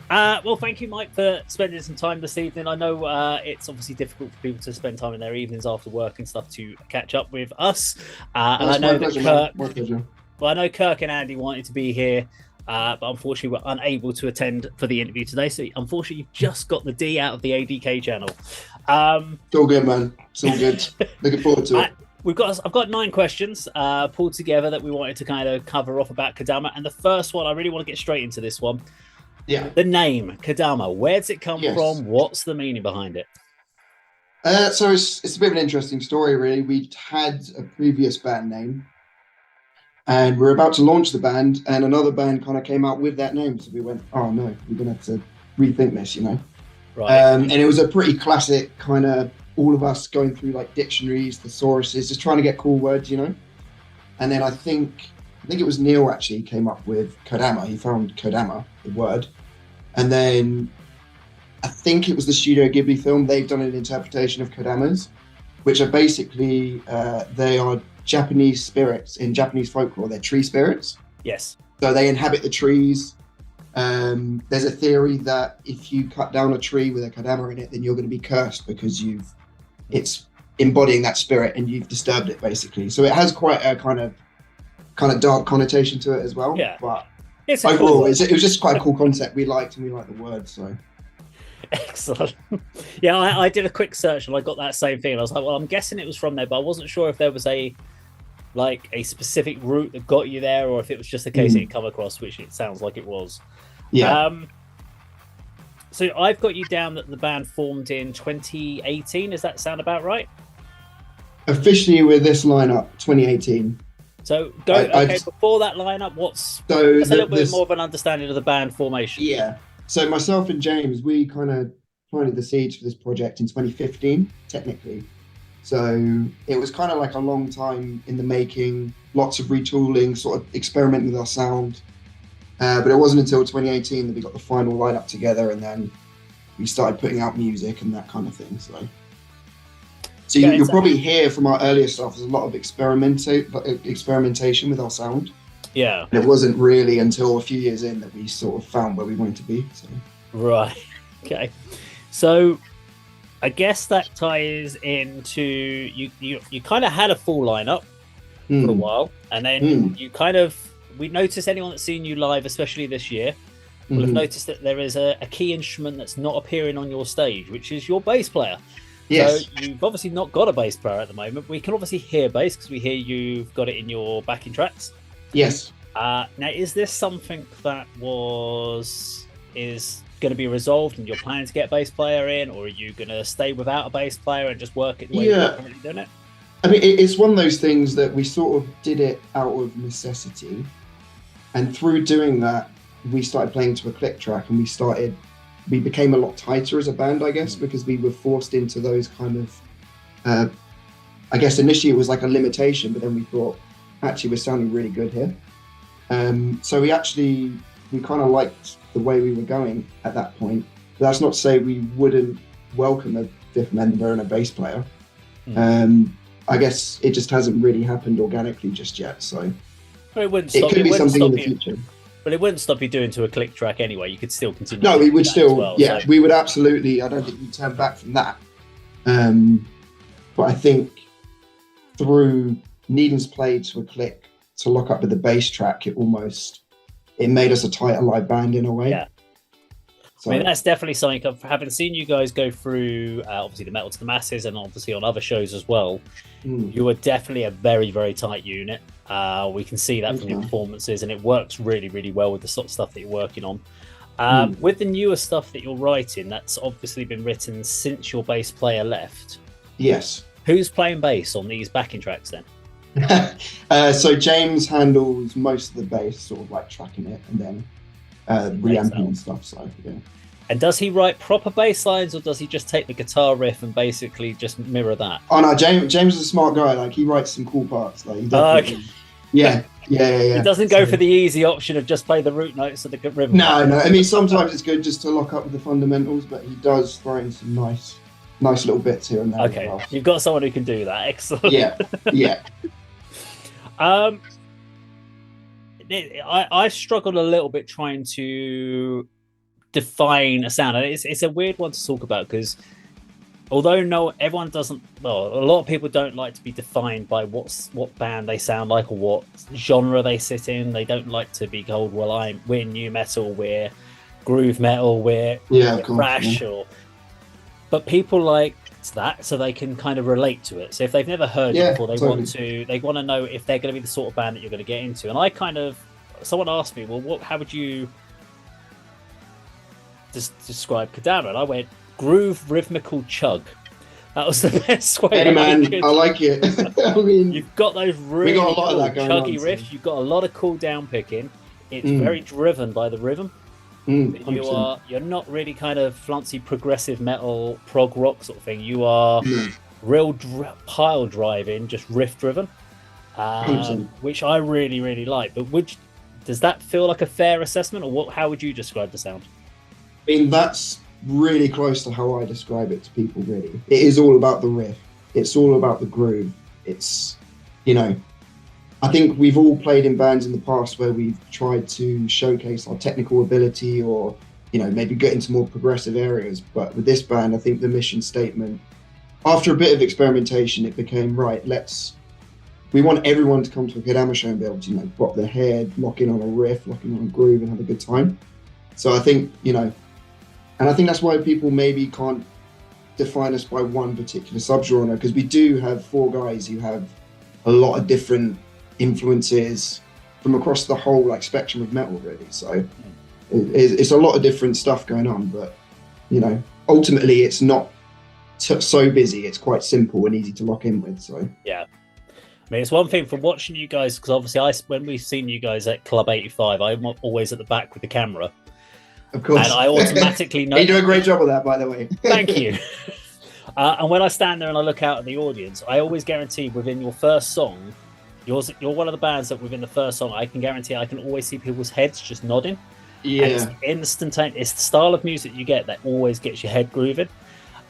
Well, thank you, Mike, for spending some time this evening. I know it's obviously difficult for people to spend time in their evenings after work and stuff to catch up with us. And I know I know Kirk and Andy wanted to be here, but unfortunately we're unable to attend for the interview today. So unfortunately, you've just got the D out of the ADK channel. It's all good, man. It's all good. Looking forward to it. I've got 9 questions pulled together that we wanted to kind of cover off about Kodama. And the first one, I really want to get straight into this one. Yeah. The name Kodama, where does it come from? What's the meaning behind it? So it's a bit of an interesting story, really. We'd had a previous band name, And we were about to launch the band, and another band kind of came out with that name. So we went, oh no, we're going to have to rethink this, you know? Right. And it was a pretty classic kind of all of us going through like dictionaries, thesauruses, just trying to get cool words, you know? And then I think it was Neil actually came up with Kodama. He found Kodama, the word. And then I think it was the Studio Ghibli film. They've done an interpretation of Kodamas, which are basically, they are Japanese spirits in Japanese folklore. They're tree spirits. Yes. So they inhabit the trees. There's a theory that if you cut down a tree with a Kodama in it, then you're going to be cursed because it's embodying that spirit and you've disturbed it, basically. So it has quite a kind of dark connotation to it as well. Yeah. But It's overall, it was just quite a cool concept. We liked the word. So excellent. Yeah, I did a quick search and I got that same thing. I was like, well, I'm guessing it was from there, but I wasn't sure if there was a specific route that got you there, or if it was just the case that you come across, which it sounds like it was. Yeah. So I've got you down that the band formed in 2018. Does that sound about right? Officially with this lineup, 2018. So before that lineup, just a little bit more of an understanding of the band formation. Yeah. So myself and James, we kind of planted the seeds for this project in 2015, technically. So it was kind of like a long time in the making, lots of retooling, sort of experimenting with our sound. But it wasn't until 2018 that we got the final lineup together, and then we started putting out music and that kind of thing. So you'll probably hear from our earlier stuff, there's a lot of experimentation with our sound. Yeah. And it wasn't really until a few years in that we sort of found where we wanted to be. So. Right. Okay. So I guess that ties into you kind of had a full lineup for a while, and then you kind of, we noticed anyone that's seen you live, especially this year, will have noticed that there is a key instrument that's not appearing on your stage, which is your bass player. Yes. So you've obviously not got a bass player at the moment. We can obviously hear bass because we hear you've got it in your backing tracks. Yes. Now, is this something that is going to be resolved and you're planning to get a bass player in, or are you going to stay without a bass player and just work it the way you're currently doing it? I mean, it's one of those things that we sort of did it out of necessity. And through doing that, we started playing to a click track, and we became a lot tighter as a band, I guess, because we were forced into those kind of, I guess initially it was like a limitation, but then we thought, actually, we're sounding really good here. So we kind of liked the way we were going at that point. But that's not to say we wouldn't welcome a fifth member and a bass player. I guess it just hasn't really happened organically just yet. So it could be something in the future. But it wouldn't stop you doing to a click track anyway. You could still continue. No, we would still, well, so. We would absolutely. I don't think we'd turn back from that. But I think through needing to play to a click to lock up with the bass track, it made us a tighter live band in a way. Yeah. So, I mean, that's definitely something of having seen you guys go through, obviously the Metal to the Masses and obviously on other shows as well. You are definitely a very, very tight unit. We can see that from your performances, and it works really, really well with the sort of stuff that you're working on. With the newer stuff that you're writing, that's obviously been written since your bass player left. Yes. Who's playing bass on these backing tracks then? So James handles most of the bass, sort of like tracking it and then reamping and stuff. So yeah. And does he write proper bass lines, or does he just take the guitar riff and basically just mirror that? Oh no, James is a smart guy. Like he writes some cool parts. Like he definitely, yeah. He doesn't go for the easy option of just play the root notes of the rhythm. No. I mean, sometimes it's good just to lock up with the fundamentals, but he does throw in some nice little bits here and there. Okay, as well. You've got someone who can do that. Excellent. Yeah. I struggled a little bit trying to define a sound, and it's a weird one to talk about because although everyone doesn't, well, a lot of people don't like to be defined by what band they sound like or what genre they sit in. They don't like to be told, well, we're new metal, we're groove metal, we're thrash, but people like that so they can kind of relate to it. So if they've never heard it before, they want to know if they're going to be the sort of band that you're going to get into. And someone asked me, well, how would you describe Kodama? And I went, groove rhythmical chug. That was the best way. Hey man, I like it. I mean, you've got those really we got a lot of that going chuggy on, riffs. so. You've got a lot of cool down picking. It's very driven by the rhythm. 100%. You're not really kind of fluency progressive metal prog rock sort of thing. You are real pile driving, just riff driven, which I really, really like. But does that feel like a fair assessment, or how would you describe the sound? I mean, that's really close to how I describe it to people, really. It is all about the riff. It's all about the groove. It's, I think we've all played in bands in the past where we've tried to showcase our technical ability or, maybe get into more progressive areas. But with this band, I think the mission statement, after a bit of experimentation, it became, right, we want everyone to come to a Kodama show and be able to, bop their head, lock in on a riff, lock in on a groove and have a good time. So I think, and I think that's why people maybe can't define us by one particular subgenre, because we do have 4 guys who have a lot of different influences from across the whole spectrum of metal, really. So it's a lot of different stuff going on, but ultimately it's not so busy. It's quite simple and easy to lock in with. So yeah, I mean, it's one thing from watching you guys, because obviously when we've seen you guys at Club 85, I'm always at the back with the camera. Of course. And I automatically know. You do a great job of that, by the way. Thank you. And when I stand there and I look out at the audience, I always guarantee within your first song, you're one of the bands that within the first song, I can guarantee I can always see people's heads just nodding. Yeah. And it's instantaneous. It's the style of music you get that always gets your head grooving.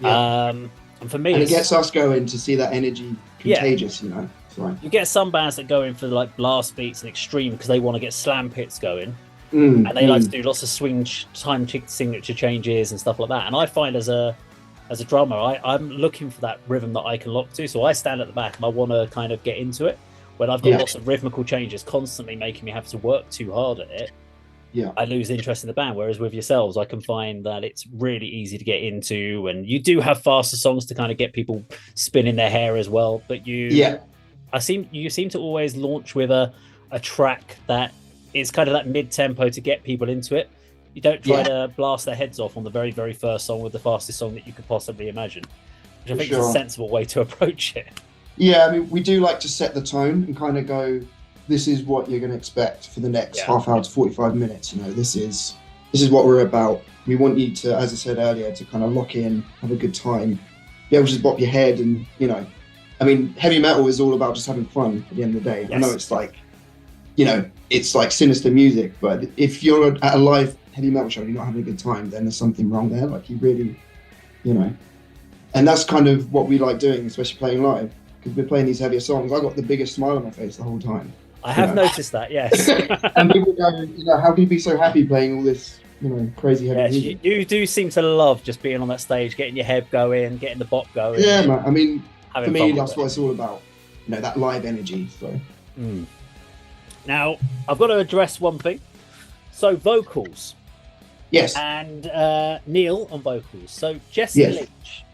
Yeah. And for me, and it gets us going to see that energy contagious, So. You get some bands that go in for blast beats and extreme because they want to get slam hits going. And they like to do lots of swing time signature changes and stuff like that. And I find as a drummer, I'm looking for that rhythm that I can lock to. So I stand at the back and I want to kind of get into it. When I've got lots of rhythmical changes constantly making me have to work too hard at it, I lose interest in the band. Whereas with yourselves, I can find that it's really easy to get into, and you do have faster songs to kind of get people spinning their hair as well. But you seem to always launch with a track that is kind of that mid-tempo to get people into it. You don't try to blast their heads off on the very, very first song with the fastest song that you could possibly imagine, which I think is a sensible way to approach it. Yeah, I mean, we do like to set the tone and kind of go, this is what you're going to expect for the next half hour to 45 minutes. This is what we're about. We want you to, as I said earlier, to kind of lock in, have a good time, be able to just bop your head and, I mean, heavy metal is all about just having fun at the end of the day. Yes. I know it's it's like sinister music, but if you're at a live heavy metal show and you're not having a good time, then there's something wrong there. Like you really, and that's kind of what we like doing, especially playing live, because we're playing these heavier songs. I got the biggest smile on my face the whole time. I have noticed that, yes. And people go, how can you be so happy playing all this, crazy heavy music? You do seem to love just being on that stage, getting your head going, getting the bop going. Yeah, man. I mean, for me, that's what it's all about. That live energy. So. Now, I've got to address one thing. So, vocals. Yes. And Neil on vocals. So, Jesse Leach.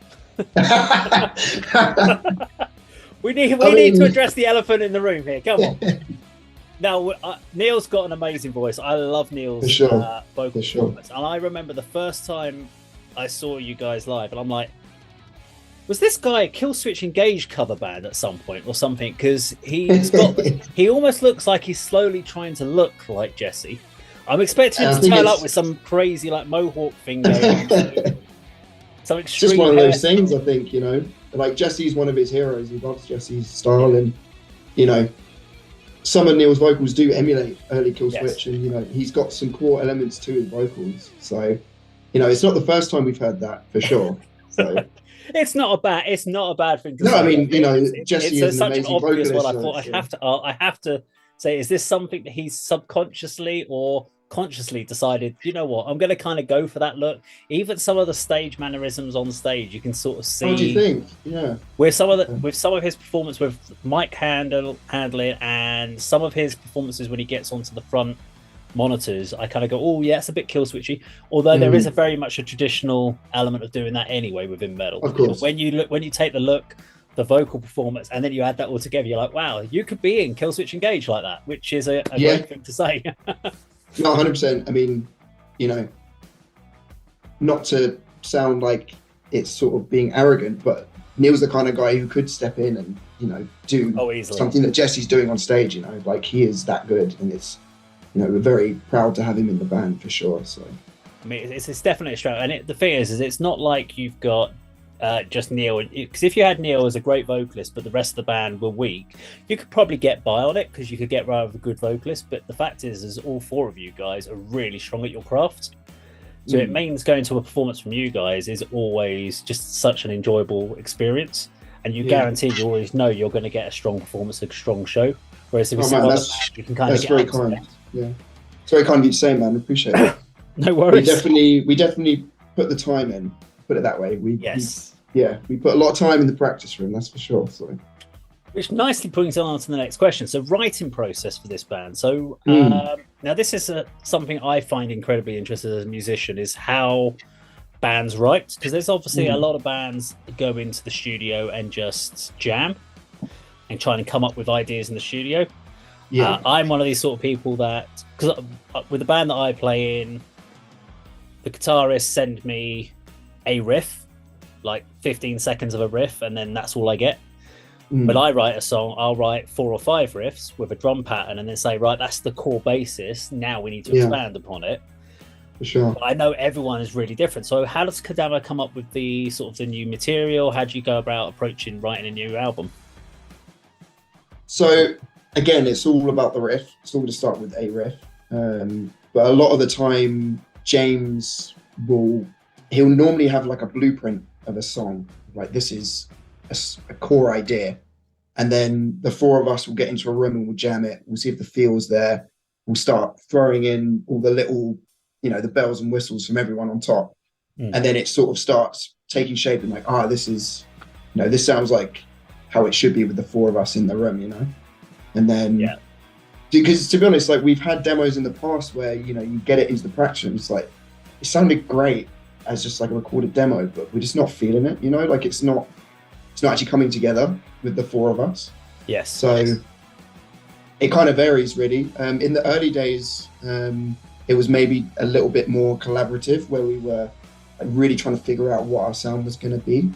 we need to address the elephant in the room here. Come on. Now, Neil's got an amazing voice. I love Neil's vocal performance. And I remember the first time I saw you guys live, and I'm like, was this guy a Killswitch Engage cover band at some point or something? Because he almost looks like he's slowly trying to look like Jesse. I'm expecting him to turn up with some crazy mohawk thing going on. Some extreme. It's just one of those things, I think, like Jesse's one of his heroes. He loves Jesse's style, and some of Neil's vocals do emulate early Killswitch, and he's got some core elements to his vocals. So, it's not the first time we've heard that for sure. So. It's not a bad thing to say. No, I mean, Jesse is an amazing vocalist. One. I thought I have to say, is this something that he's subconsciously or consciously decided, you know what, I'm going to kind of go for that look? Even some of the stage mannerisms on stage, you can sort of see. What do you think? Yeah. With some of his performance with mic handling and some of his performances when he gets onto the front monitors, I kind of go, oh yeah, it's a bit kill switchy. Although there is a very much a traditional element of doing that anyway within metal. Of course. But when you take the look, the vocal performance, and then you add that all together, you're like, wow, you could be in Killswitch Engage like that, which is a great thing to say. No, 100%. I mean, not to sound like it's sort of being arrogant, but Neil's the kind of guy who could step in and, you know, do something that Jesse's doing on stage, you know, like he is that good. And it's, you know, we're very proud to have him in the band for sure. So, I mean, it's definitely a struggle. And the thing is it's not like you've got just Neil, because if you had Neil as a great vocalist, but the rest of the band were weak, you could probably get by on it because you could get rather a good vocalist. But the fact is all four of you guys are really strong at your craft. So it means going to a performance from you guys is always just such an enjoyable experience. And you guarantee you always know you're going to get a strong performance, a strong show. Whereas if it's you can kind of get very kind. Yeah. It's very kind of you to say, man. I appreciate it. No worries. We definitely put the time in, put it that way. We put a lot of time in the practice room, that's for sure. So. Which nicely brings on to the next question. So, writing process for this band. So, now this is something I find incredibly interesting as a musician is how bands write. Because there's obviously a lot of bands that go into the studio and just jam and try and come up with ideas in the studio. Yeah, I'm one of these sort of people that, because with the band that I play in, the guitarists send me a riff, like 15 seconds of a riff, and then that's all I get. When I write a song, I'll write 4 or 5 riffs with a drum pattern and then say, right, that's the core basis. Now we need to expand upon it. For sure. But I know everyone is really different. So how does Kodama come up with the sort of the new material? How do you go about approaching writing a new album? So again, it's all about the riff. It's all to start with a riff. But a lot of the time, James he'll normally have like a blueprint of a song. Like this is a core idea, and then the 4 of us will get into a room and we'll jam it. We'll see if the feel's there. We'll start throwing in all the little, you know, the bells and whistles from everyone on top, and then it sort of starts taking shape and like, this is, you know, this sounds like how it should be with the 4 of us in the room, you know. And then because to be honest, like we've had demos in the past where, you know, you get it into the practice and it's like it sounded great as just like a recorded demo, but we're just not feeling it, you know, like it's not actually coming together with the 4 of us. Yes. So it kind of varies really. In the early days, it was maybe a little bit more collaborative where we were really trying to figure out what our sound was going to be.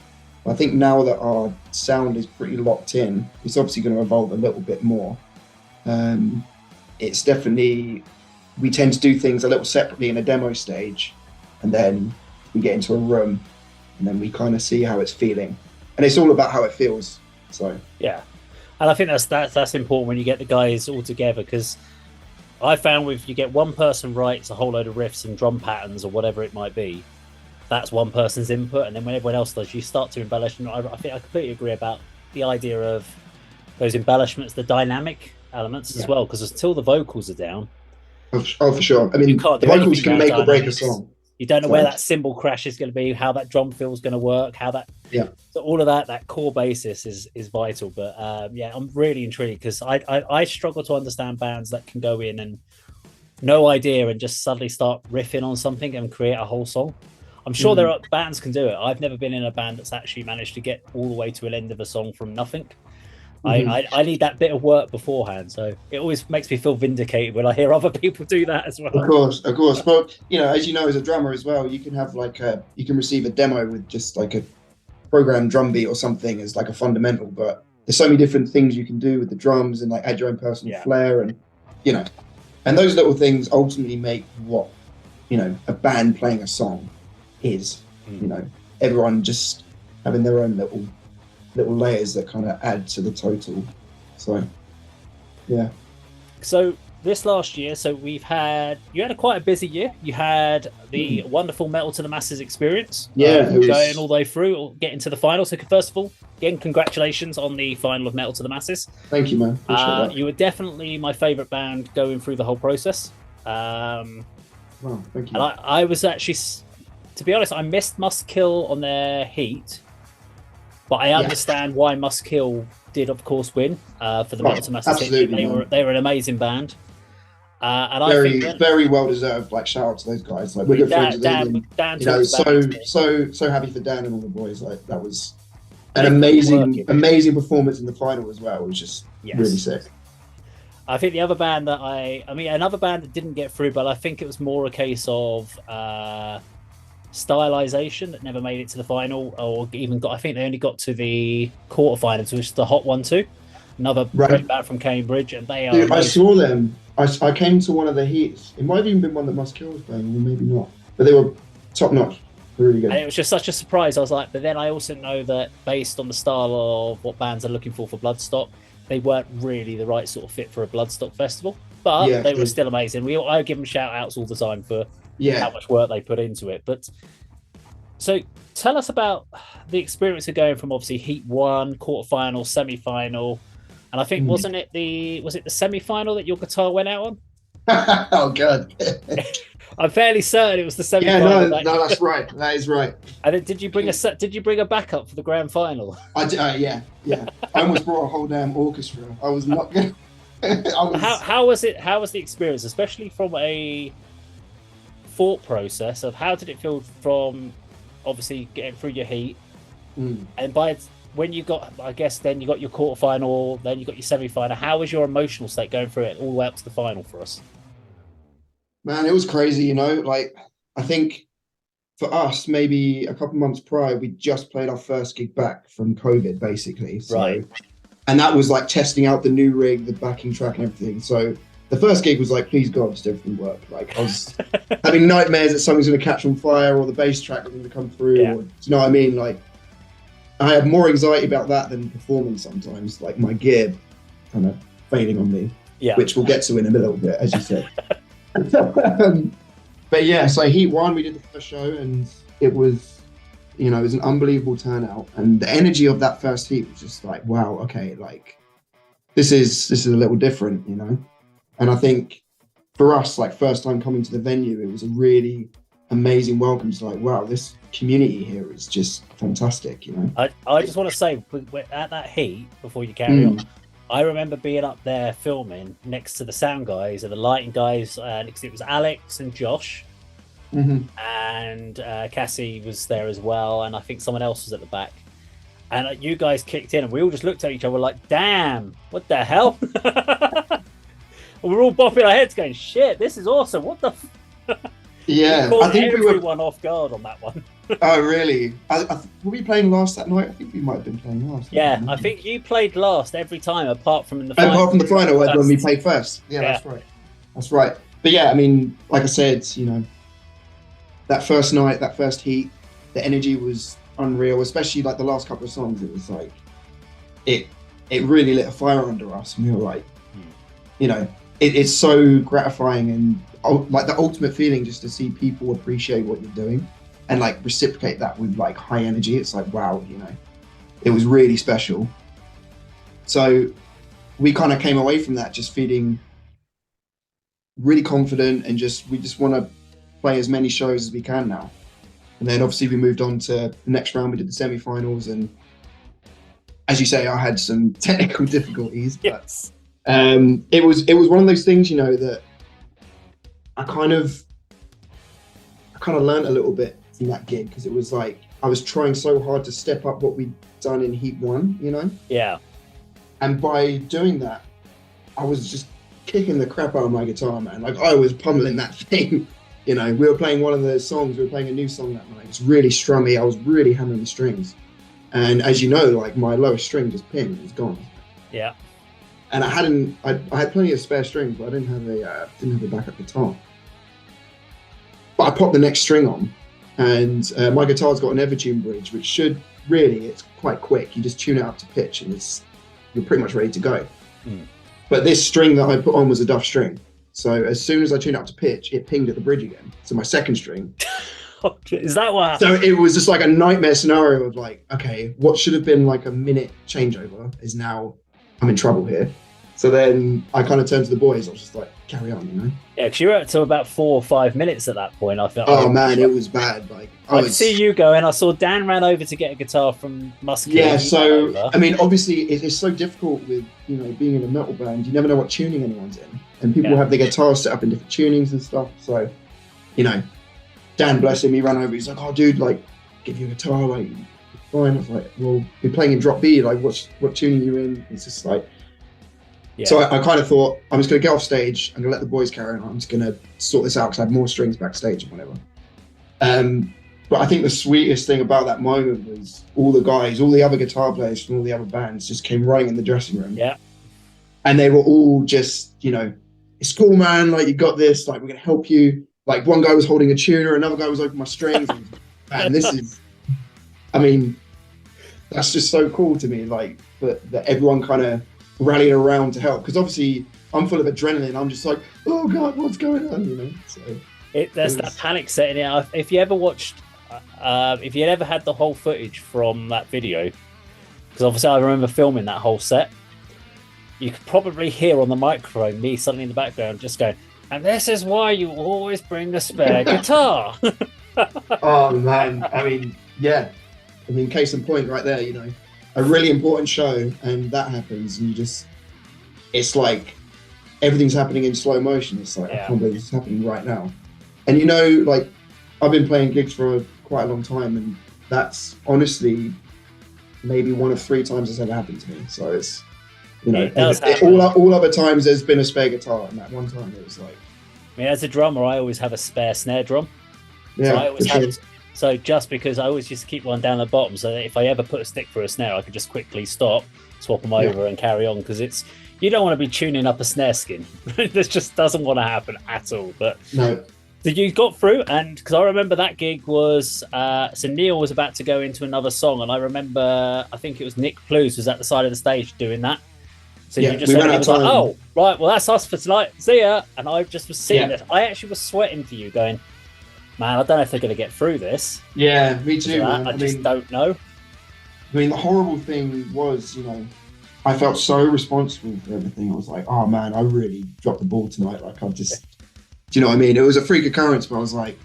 I think now that our sound is pretty locked in, it's obviously going to evolve a little bit more. It's definitely, we tend to do things a little separately in a demo stage, and then we get into a room and then we kind of see how it's feeling. And it's all about how it feels. So yeah, and I think that's important when you get the guys all together, because I found if you get one person writes a whole load of riffs and drum patterns or whatever it might be, that's one person's input, and then when everyone else does, you start to embellish. And I think I completely agree about the idea of those embellishments, the dynamic elements as well, because until the vocals are down, for sure. I mean, the vocals can make or break a song. You don't know where that cymbal crash is going to be, how that drum fill is going to work, how that. Yeah. So all of that core basis is vital. But I'm really intrigued because I struggle to understand bands that can go in and no idea and just suddenly start riffing on something and create a whole song. I'm sure there are bands can do it. I've never been in a band that's actually managed to get all the way to an end of a song from nothing. I need that bit of work beforehand, so it always makes me feel vindicated when I hear other people do that as well. Of course. But you know, as you know, as a drummer as well, you can have you can receive a demo with just like a programmed drum beat or something as like a fundamental. But there's so many different things you can do with the drums and like add your own personal flair, and you know, and those little things ultimately make what, you know, a band playing a song is. You know, everyone just having their own little layers that kind of add to the total. So yeah. So this last year, you had quite a busy year. You had the wonderful Metal to the Masses experience. Going all the way through, getting to the final. So first of all, again, congratulations on the final of Metal to the Masses. Thank you, man. Appreciate that. You were definitely my favourite band going through the whole process. Wow, thank you. And I was actually, to be honest, I missed Must Kill on their heat. But I understand why Must Kill did, of course, win for the Metal to Masses. They were an amazing band, and I think very well deserved. Like shout out to those guys. Like we're good friends with them. Dan, you know, so happy for Dan and all the boys. Like that was an amazing performance in the final as well. It was just really sick. I think the other band another band that didn't get through, but I think it was more a case of stylization that never made it to the final, or even got. I think they only got to the quarterfinals, which is the Hot 1-2. Another great band from Cambridge, and they are. Dude, I saw them. I came to one of the heats. It might have even been one that Muskill was playing, or maybe not. But they were top notch. Really good. And it was just such a surprise. I was like, but then I also know that based on the style of what bands are looking for Bloodstock, they weren't really the right sort of fit for a Bloodstock festival. But they were still amazing. I give them shout outs all the time for how much work they put into it. But so tell us about the experience of going from obviously Heat 1, quarterfinal, semi-final, and I think was it the semi-final that your guitar went out on? Oh god. I'm fairly certain it was the semi-final. Yeah, no, that's right. That is right. And then did you bring a backup for the grand final? Yeah. I almost brought a whole damn orchestra. I was not gonna. How was it? How was the experience, especially from a thought process of how did it feel from obviously getting through your heat, and when you got, I guess then you got your quarterfinal, then you got your semi-final. How was your emotional state going through it all the way up to the final for us? Man, it was crazy, like I think for us, maybe a couple months prior, we just played our first gig back from COVID, basically. So, right. And that was like testing out the new rig, the backing track and everything. So the first gig was like, please God, just everything work. Like I was having nightmares that something's going to catch on fire or the bass track was going to come through. Yeah. Or, do you know what I mean? Like I had more anxiety about that than performing sometimes, like my gear kind of failing on me, which we'll get to in a little bit, as you said. But yeah, so Heat 1, we did the first show and it was, it was an unbelievable turnout. And the energy of that first heat was just like, wow, okay, like this is a little different, And I think for us, like first time coming to the venue, it was a really amazing welcome. It's like, wow, this community here is just fantastic, I just want to say, at that heat, before you carry on, I remember being up there filming next to the sound guys and the lighting guys, because it was Alex and Josh, and Cassie was there as well, and I think someone else was at the back. And you guys kicked in, and we all just looked at each other like, "Damn, what the hell?" And we're all bopping our heads, going, "Shit, this is awesome! What the?" Yeah, I think everyone off guard on that one. Oh, really? Were we playing last that night? I think we might have been playing last. Yeah, I think you played last every time, apart from in the final. Apart from the final, when we played first. Yeah, that's right. That's right. But yeah, I mean, like I said, that first night, that first heat, the energy was unreal, especially like the last couple of songs. It was like, it really lit a fire under us. And we were like, it's so gratifying and like the ultimate feeling just to see people appreciate what you're doing and like reciprocate that with like high energy. It's like, wow, it was really special. So we kind of came away from that just feeling really confident and we just want to play as many shows as we can now. And then obviously we moved on to the next round. We did the semi-finals, and as you say, I had some technical difficulties, but it was one of those things, that I kind of learned a little bit from that gig, because it was like I was trying so hard to step up what we'd done in Heat 1, Yeah. And by doing that, I was just kicking the crap out of my guitar, man. Like I was pummeling that thing. We were playing one of the songs, we were playing a new song that night. It's really strummy. I was really hammering the strings. And as you know, like my lowest string just pinned, it was gone. Yeah. And I had plenty of spare strings, but I didn't have a backup guitar. But I popped the next string on, and my guitar's got an Evertune bridge, which it's quite quick. You just tune it up to pitch, and you're pretty much ready to go. But this string that I put on was a Duff string. So as soon as I tuned up to pitch, it pinged at the bridge again. So my second string. Is that what happened? So it was just like a nightmare scenario of like, okay, what should have been like a minute changeover is now I'm in trouble here. So then I kind of turned to the boys. I was just like, carry on, Yeah, because you were up to about 4 or 5 minutes at that point. I felt. Oh man, it was bad. Like I could see you go, and I saw Dan ran over to get a guitar from Muskie. Yeah, so I mean, obviously, it's so difficult with being in a metal band. You never know what tuning anyone's in, and people have their guitars set up in different tunings and stuff. So, Dan, bless him, he ran over. He's like, "Oh, dude, like, give you a guitar, like, fine." I was like, "Well, you're playing in drop B. Like, what tuning are you in?" It's just like. Yeah. So I kind of thought, I'm just going to get off stage. I'm going to let the boys carry on. I'm just going to sort this out because I have more strings backstage and whatever. But I think the sweetest thing about that moment was all the other guitar players from all the other bands just came running in the dressing room. Yeah. And they were all just, it's cool, man. Like, you got this. Like, we're going to help you. Like, one guy was holding a tuner, another guy was opening my strings. Man, that's just so cool to me. Like, that everyone kind of rallied around to help. Because obviously, I'm full of adrenaline. I'm just like, oh, God, what's going on? So there's that panic setting in. If you ever watched, if you ever had the whole footage from that video, because obviously I remember filming that whole set, you could probably hear on the microphone me suddenly in the background just going, and this is why you always bring a spare guitar. Oh, man. Case in point right there, a really important show, and that happens, and it's like everything's happening in slow motion. It's like, I can't believe it's happening right now. And like, I've been playing gigs for quite a long time, and that's honestly maybe one of 3 times it's ever happened to me. So it's, all other times there's been a spare guitar, and that one time it was like. I mean, as a drummer, I always have a spare snare drum. Yeah, so I always have. So just because I always just keep one down the bottom, so that if I ever put a stick through a snare, I could just quickly stop, swap them over, and carry on. Because you don't want to be tuning up a snare skin. This just doesn't want to happen at all. But no. So you got through, and because I remember that gig was so Neil was about to go into another song, and I remember I think it was Nick Plews was at the side of the stage doing that. So you just said, was like, oh, right, well, that's us for tonight. See ya. And I just was seeing this. I actually was sweating for you, going, man, I don't know if they're going to get through this. Yeah, me too. I just don't know. I mean, the horrible thing was, I felt so responsible for everything. I was like, oh man, I really dropped the ball tonight. Like, do you know what I mean? It was a freak occurrence, but I was like,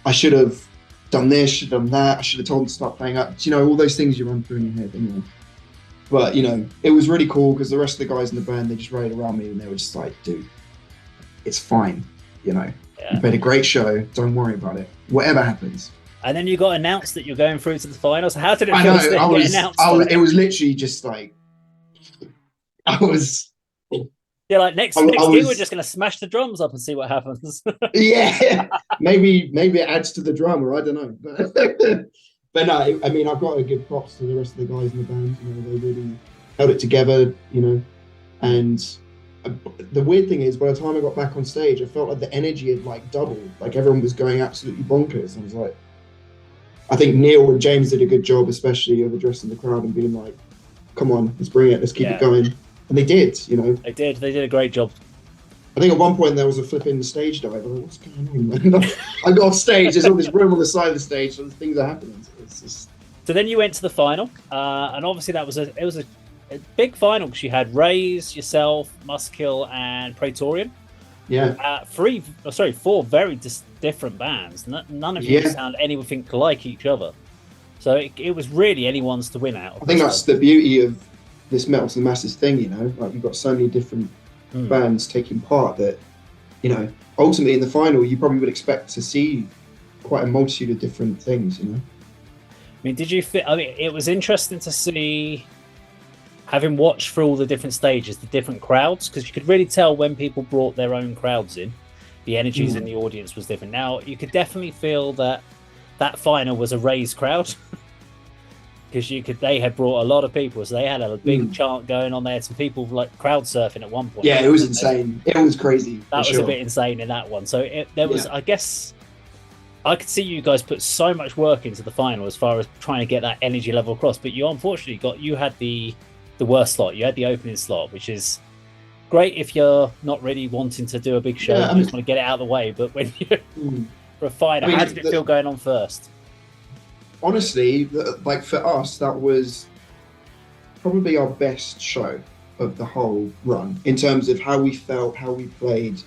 I should have done this, should have done that. I should have told them to start playing up. All those things you run through in your head anyway. But, it was really cool because the rest of the guys in the band, they just rallied around me and they were just like, dude, it's fine. You played a great show. Don't worry about it. Whatever happens. And then you got announced that you're going through to the finals. How did it feel to get announced? It was literally just like, Yeah, like next gig, we're just going to smash the drums up and see what happens. Yeah, maybe it adds to the drama. I don't know. But no, I mean, I've got to give props to the rest of the guys in the band. They really held it together, and the weird thing is, by the time I got back on stage, I felt like the energy had like doubled. Like everyone was going absolutely bonkers. I was like, I think Neil and James did a good job, especially of addressing the crowd and being like, come on, let's bring it, let's keep it going. And they did, They did a great job. I think at one point there was a flipping stage dive. I'm like, what's going on, man? I got off stage, there's all this room on the side of the stage, and things are happening. It's just... So then you went to the final, and obviously it was a big final because you had Rays, yourself, Muskill, and Praetorian. Yeah. 4 very different bands. None of you sound anything like each other. So it was really anyone's to win out. I think that's the beauty of this Metal to the Masses thing, Like, you've got so many different bands taking part that, ultimately in the final, you probably would expect to see quite a multitude of different things, I mean, did you feel... I mean, it was interesting to see... Having watched through all the different stages, the different crowds, because you could really tell when people brought their own crowds in, the energies in the audience was different. Now, you could definitely feel that final was a raised crowd, because they had brought a lot of people, so they had a big chant going on. They had some people like crowd surfing at one point. Yeah, it was insane. It was crazy. That was a bit insane in that one. So there was, I guess, I could see you guys put so much work into the final as far as trying to get that energy level across, but you unfortunately you had the worst slot. You had the opening slot, which is great if you're not really wanting to do a big show. You just want to get it out of the way. But when you for a final, how did it feel going on first? Honestly, like for us, that was probably our best show of the whole run in terms of how we felt, how we played.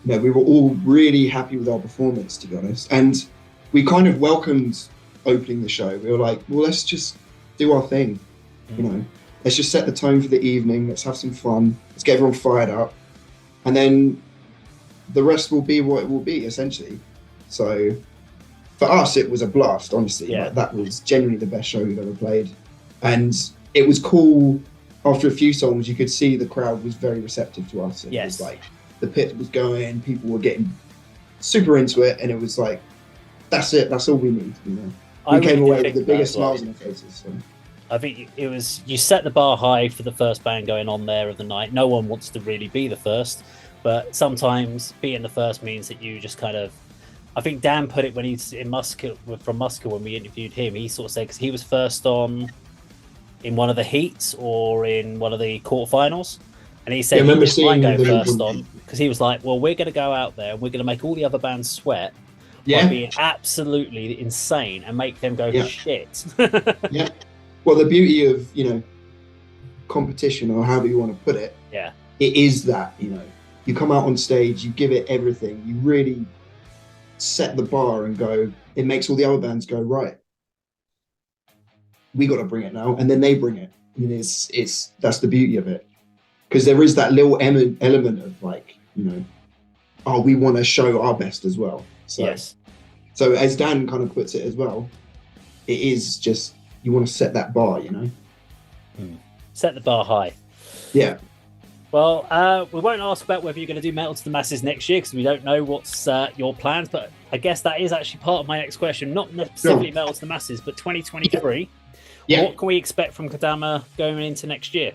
We were all really happy with our performance, to be honest. And we kind of welcomed opening the show. We were like, well, let's just do our thing, Let's just set the tone for the evening. Let's have some fun. Let's get everyone fired up. And then the rest will be what it will be, essentially. So for us, it was a blast, honestly. Yeah. Like, that was genuinely the best show we've ever played. And it was cool. After a few songs, you could see the crowd was very receptive to us. It was like the pit was going, people were getting super into it. And it was like, that's it. That's all we need. I We came really away think with the that biggest as well. smiles on our faces. So. I think it was, you set the bar high for the first band going on there of the night. No one wants to really be the first, but sometimes being the first means that you just kind of, I think Dan put it when he's in Muscle, from Muscle, when we interviewed him, he sort of said, because he was first on in one of the heats or in one of the quarterfinals, and he said he didn't mind going first on because he was like, well, we're going to go out there and we're going to make all the other bands sweat by being absolutely insane and make them go shit. Yeah. Well, the beauty of, competition, or however you want to put it, it is that, you come out on stage, you give it everything, you really set the bar and go, it makes all the other bands go, right, we got to bring it now. And then they bring it. It's that's the beauty of it. Because there is that little element of like, we want to show our best as well. So, yes. So as Dan kind of puts it as well, it is just, you want to set that bar, Set the bar high. Yeah. Well, we won't ask about whether you're going to do Metal to the Masses next year because we don't know what's your plans, but I guess that is actually part of my next question. Not specifically Metal to the Masses, but 2023. Yeah. What can we expect from Kodama going into next year?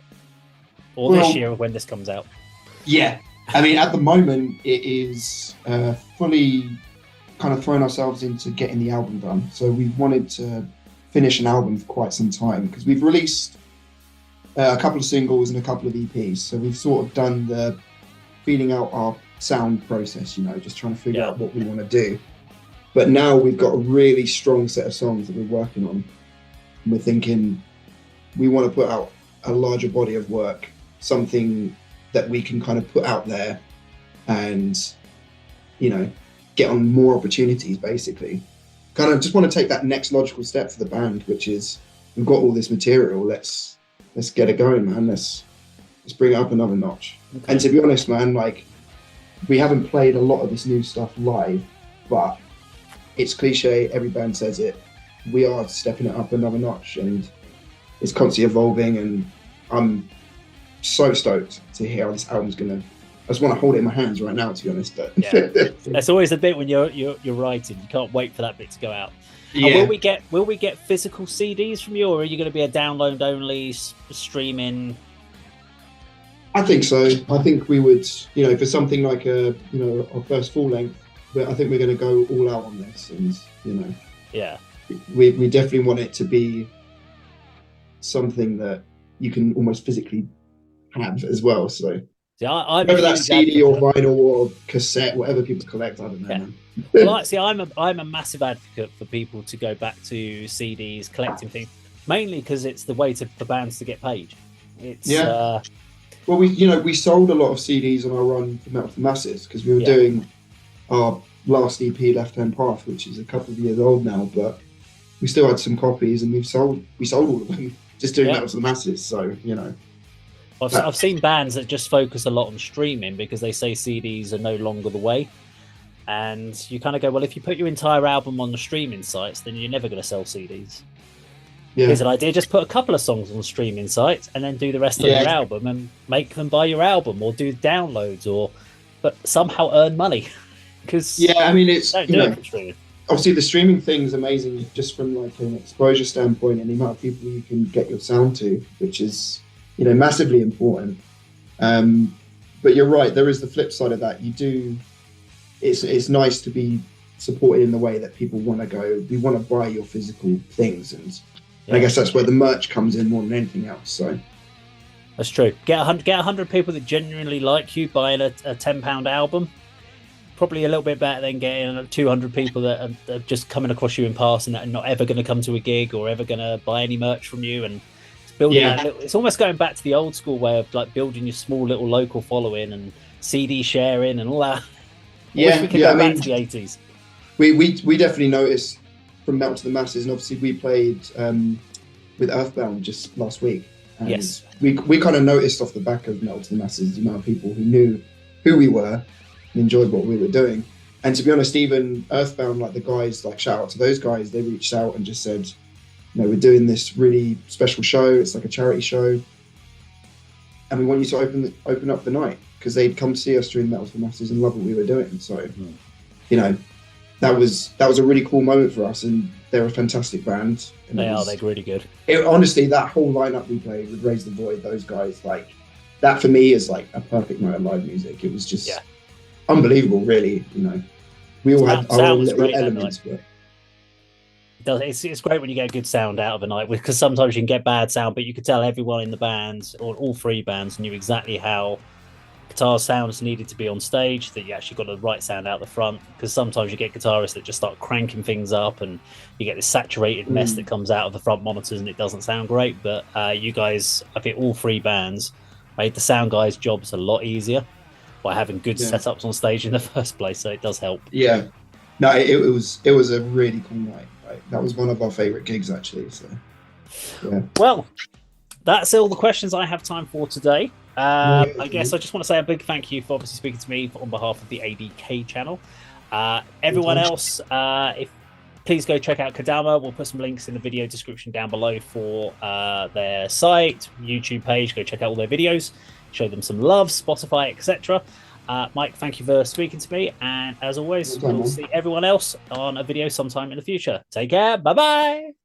Or this year when this comes out? Yeah. I mean, at the moment, it is fully kind of throwing ourselves into getting the album done. So we've wanted to finish an album for quite some time because we've released a couple of singles and a couple of EPs. So we've sort of done the feeling out our sound process, just trying to figure out what we want to do. But now we've got a really strong set of songs that we're working on. And we're thinking we want to put out a larger body of work, something that we can kind of put out there and, get on more opportunities, basically. Kind of just want to take that next logical step for the band, which is we've got all this material, let's get it going, man. Let's bring it up another notch. Okay. And to be honest, man, like, we haven't played a lot of this new stuff live, but it's cliche, every band says it. We are stepping it up another notch, and it's constantly evolving, and I'm so stoked to hear how this album's gonna. I just want to hold it in my hands right now, to be honest. But that's always the bit when you're writing. You can't wait for that bit to go out. Yeah. Will we get physical CDs from you, or are you going to be a download only streaming? I think so. I think we would, for something like our first full length, but I think we're going to go all out on this, and we definitely want it to be something that you can almost physically have as well. So. I'm whether that's CD or vinyl or cassette, whatever people collect, I don't know. Man. Well, I'm a massive advocate for people to go back to CDs, collecting things, mainly because it's the way for bands to get paid. It's well, we sold a lot of CDs on our run for Metal to the Masses because we were doing our last EP, Left Hand Path, which is a couple of years old now, but we still had some copies, and we sold all of them just doing Metal to the Masses. So I've seen bands that just focus a lot on streaming because they say CDs are no longer the way. And you kind of go, well, if you put your entire album on the streaming sites, then you're never going to sell CDs. Yeah. Here's an idea. Just put a couple of songs on the streaming sites and then do the rest of your album and make them buy your album or do downloads but somehow earn money. Because it's, obviously the streaming thing is amazing just from like an exposure standpoint and the amount of people you can get your sound to, which is, massively important. But you're right, there is the flip side of that. It's nice to be supported in the way that people want to go, we want to buy your physical things. And I guess that's where the merch comes in more than anything else. So that's true. Get 100 people that genuinely like you buying a £10 album. Probably a little bit better than getting 200 people that are just coming across you in passing that are not ever going to come to a gig or ever going to buy any merch from you. And building it's almost going back to the old school way of like building your small little local following and CD sharing and all that. I wish we could go back to the 80s. We definitely noticed from Metal to the Masses, and obviously we played with Earthbound just last week. And we kind of noticed off the back of Metal to the Masses the amount of people who knew who we were and enjoyed what we were doing. And to be honest, even Earthbound, like the guys, like shout out to those guys, they reached out and just said, we're doing this really special show. It's like a charity show, and we want you to open up the night, because they'd come see us during Metal to the Masses and love what we were doing. So, that was a really cool moment for us, and they're a fantastic band. And they're really good. Honestly, that whole lineup we played with Raise the Void, those guys, like that for me is like a perfect night of live music. It was just unbelievable, really. You know, we all had our own little elements, but it's great when you get a good sound out of a night, because sometimes you can get bad sound, but you could tell everyone in the band, or all three bands, knew exactly how guitar sounds needed to be on stage, that you actually got the right sound out the front, because sometimes you get guitarists that just start cranking things up and you get this saturated mess that comes out of the front monitors and it doesn't sound great. But you guys, I think all three bands made the sound guys' jobs a lot easier by having good setups on stage in the first place, so it does help. Yeah, no, it was a really cool night. Right? That was one of our favorite gigs, actually. So, yeah. Well, that's all the questions I have time for today. I guess I just want to say a big thank you for obviously speaking to me on behalf of the ADK channel. Everyone else, please go check out Kodama. We'll put some links in the video description down below for their site, YouTube page. Go check out all their videos, show them some love, Spotify, etc. Mike, thank you for speaking to me, and as always, we'll see everyone else on a video sometime in the future. Take care. Bye bye.